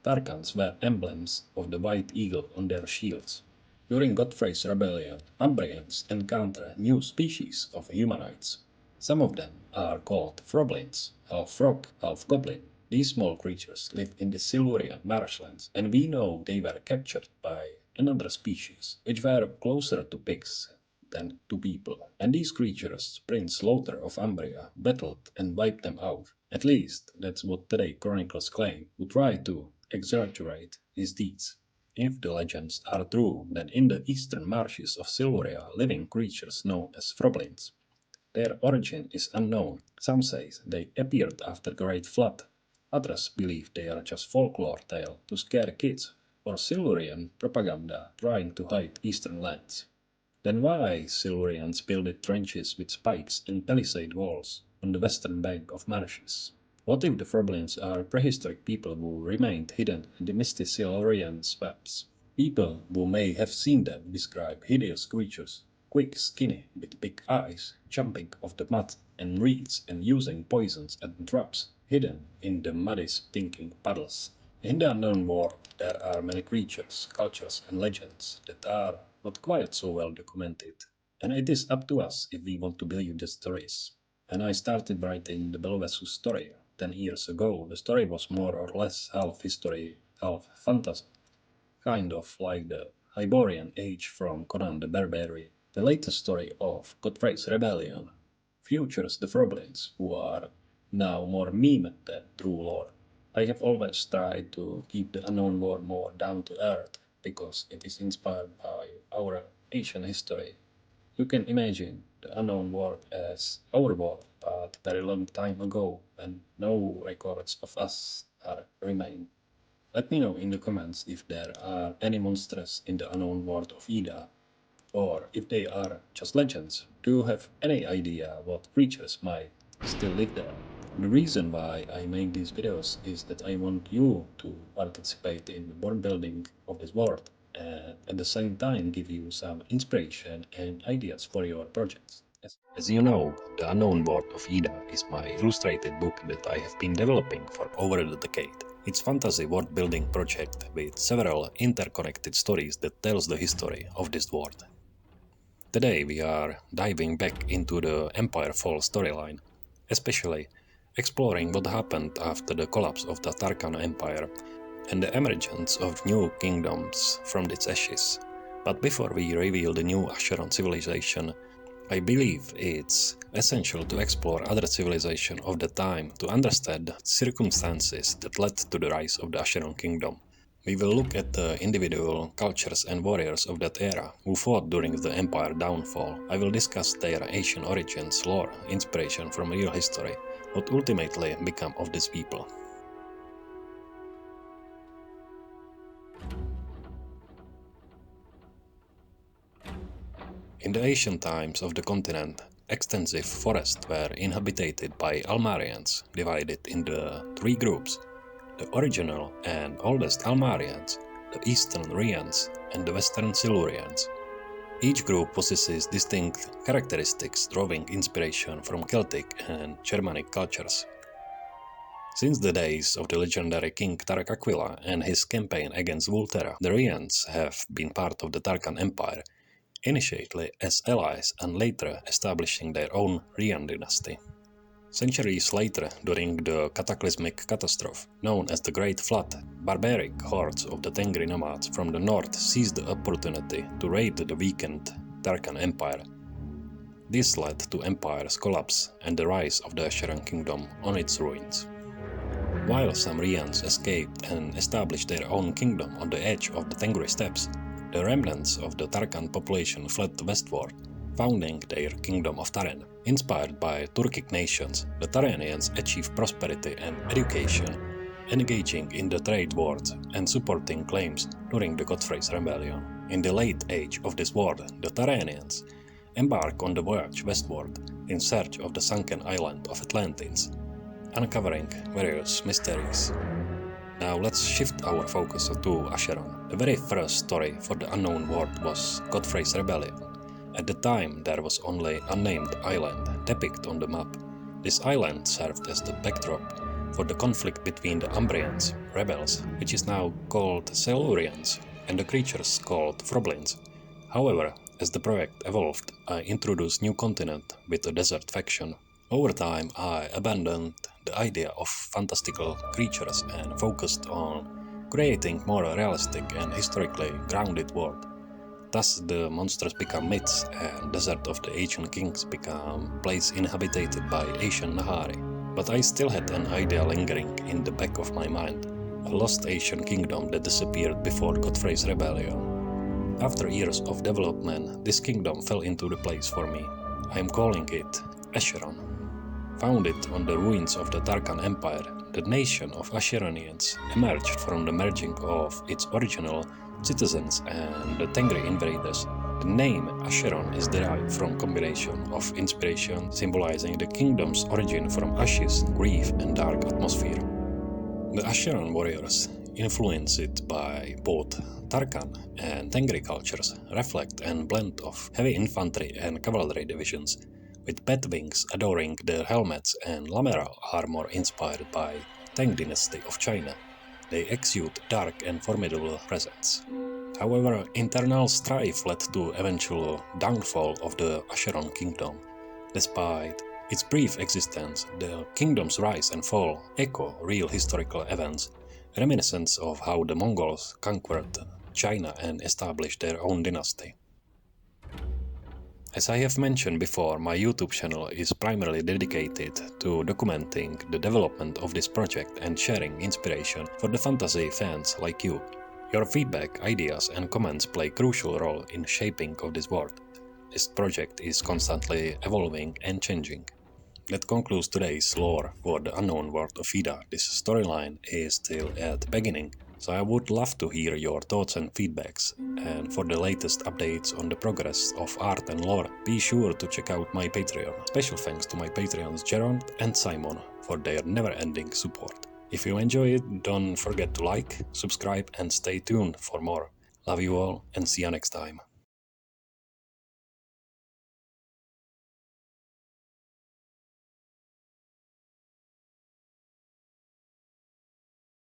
Speaker 1: Tarkans wear emblems of the white eagle on their shields. During Godfrey's rebellion, Umbrians encounter new species of humanoids. Some of them are called froblins, half frog, half goblin. These small creatures live in the Silurian marshlands, and we know they were captured by another species, which were closer to pigs than to people. And these creatures, Prince Lothar of Umbria, battled and wiped them out. At least, that's what today chronicles claim, who try to exaggerate his deeds. If the legends are true, then in the eastern marshes of Siluria living creatures known as froblins. Their origin is unknown. Some say they appeared after the Great Flood. Others believe they are just folklore tale to scare kids, or Silurian propaganda trying to hide eastern lands. Then why Silurians built trenches with spikes and palisade walls on the western bank of marshes? What if the Froblins are prehistoric people who remained hidden in the misty Silurian swamps? People who may have seen them describe hideous creatures, quick, skinny, with big eyes, jumping off the mud and reeds and using poisons and traps hidden in the muddy, stinking puddles. In the unknown world, there are many creatures, cultures, and legends that are not quite so well documented, and it is up to us if we want to believe the stories. When I started writing the Belvesus story 10 years ago, the story was more or less half history, half fantasy, kind of like the Hyborian Age from Conan the Barbarian. The latest story of Godfrey's Rebellion features the Froblins, who are now more meme than true lore. I have always tried to keep the unknown world more down to earth, because it is inspired by our Asian history. You can imagine the unknown world as our world, but very long time ago, when no records of us are remain. Let me know in the comments if there are any monsters in the unknown world of Ida, or if they are just legends. Do you have any idea what creatures might still live there? The reason why I make these videos is that I want you to participate in the world building of this world, and at the same time give you some inspiration and ideas for your projects. As you know, The Unknown World of Ída is my illustrated book that I have been developing for over a decade. It's fantasy world building project with several interconnected stories that tells the history of this world. Today we are diving back into the Empire Fall storyline, especially exploring what happened after the collapse of the Tarkan Empire and the emergence of new kingdoms from its ashes. But before we reveal the new Acheron civilization, I believe it's essential to explore other civilizations of the time to understand the circumstances that led to the rise of the Acheron kingdom. We will look at the individual cultures and warriors of that era who fought during the empire downfall. I will discuss their ancient origins, lore, inspiration from real history, what ultimately became of these people. In the ancient times of the continent, extensive forests were inhabited by Almarians, divided into three groups: the original and oldest Almarians, the Eastern Rians, and the Western Silurians. Each group possesses distinct characteristics drawing inspiration from Celtic and Germanic cultures. Since the days of the legendary King Tark Akvila and his campaign against Volterra, the Rians have been part of the Tarkan Empire, initially as allies and later establishing their own Rian dynasty. Centuries later, during the cataclysmic catastrophe known as the Great Flood, barbaric hordes of the Tengri nomads from the north seized the opportunity to raid the weakened Tarkan Empire. This led to empire's collapse and the rise of the Acheron kingdom on its ruins. While some Rians escaped and established their own kingdom on the edge of the Tengri steppes, the remnants of the Tarkan population fled westward, founding their kingdom of Taren. Inspired by Turkic nations, the Taranians achieved prosperity and education, engaging in the trade wars and supporting claims during the Godfrey's Rebellion. In the late age of this war, the Taranians embark on the voyage westward in search of the sunken island of Atlantis, uncovering various mysteries. Now let's shift our focus to Acheron. The very first story for the Unknown World was Godfrey's Rebellion. At the time there was only unnamed island depicted on the map. This island served as the backdrop for the conflict between the Umbrians, rebels, which is now called Silurians, and the creatures called Froblins. However, as the project evolved, I introduced new continent with a desert faction. Over time, I abandoned the idea of fantastical creatures and focused on creating more realistic and historically grounded world. Thus, the monsters become myths, and Desert of the Ancient Kings become place inhabited by Asian Nahari. But I still had an idea lingering in the back of my mind, a lost Asian kingdom that disappeared before Godfrey's Rebellion. After years of development, this kingdom fell into the place for me. I am calling it Acheron. Founded on the ruins of the Tarkan Empire, the nation of Acheronians emerged from the merging of its original citizens and the Tengri invaders. The name Acheron is derived from combination of inspiration symbolizing the kingdom's origin from ashes, grief and dark atmosphere. The Acheron warriors, influenced by both Tarkan and Tengri cultures, reflect a blend of heavy infantry and cavalry divisions, with bat wings adoring their helmets and lamellar armor inspired by Tang dynasty of China. They exude dark and formidable presence. However, internal strife led to eventual downfall of the Acheron kingdom. Despite its brief existence, the kingdom's rise and fall echo real historical events, reminiscent of how the Mongols conquered China and established their own dynasty. As I have mentioned before, my YouTube channel is primarily dedicated to documenting the development of this project and sharing inspiration for the fantasy fans like you. Your feedback, ideas and comments play a crucial role in shaping of this world. This project is constantly evolving and changing. That concludes today's lore for the Unknown World of Ída. This storyline is still at the beginning, so I would love to hear your thoughts and feedbacks. And for the latest updates on the progress of art and lore, be sure to check out my Patreon. Special thanks to my Patreons Gerard and Simon for their never-ending support. If you enjoy it, don't forget to like, subscribe and stay tuned for more. Love you all and see you next time.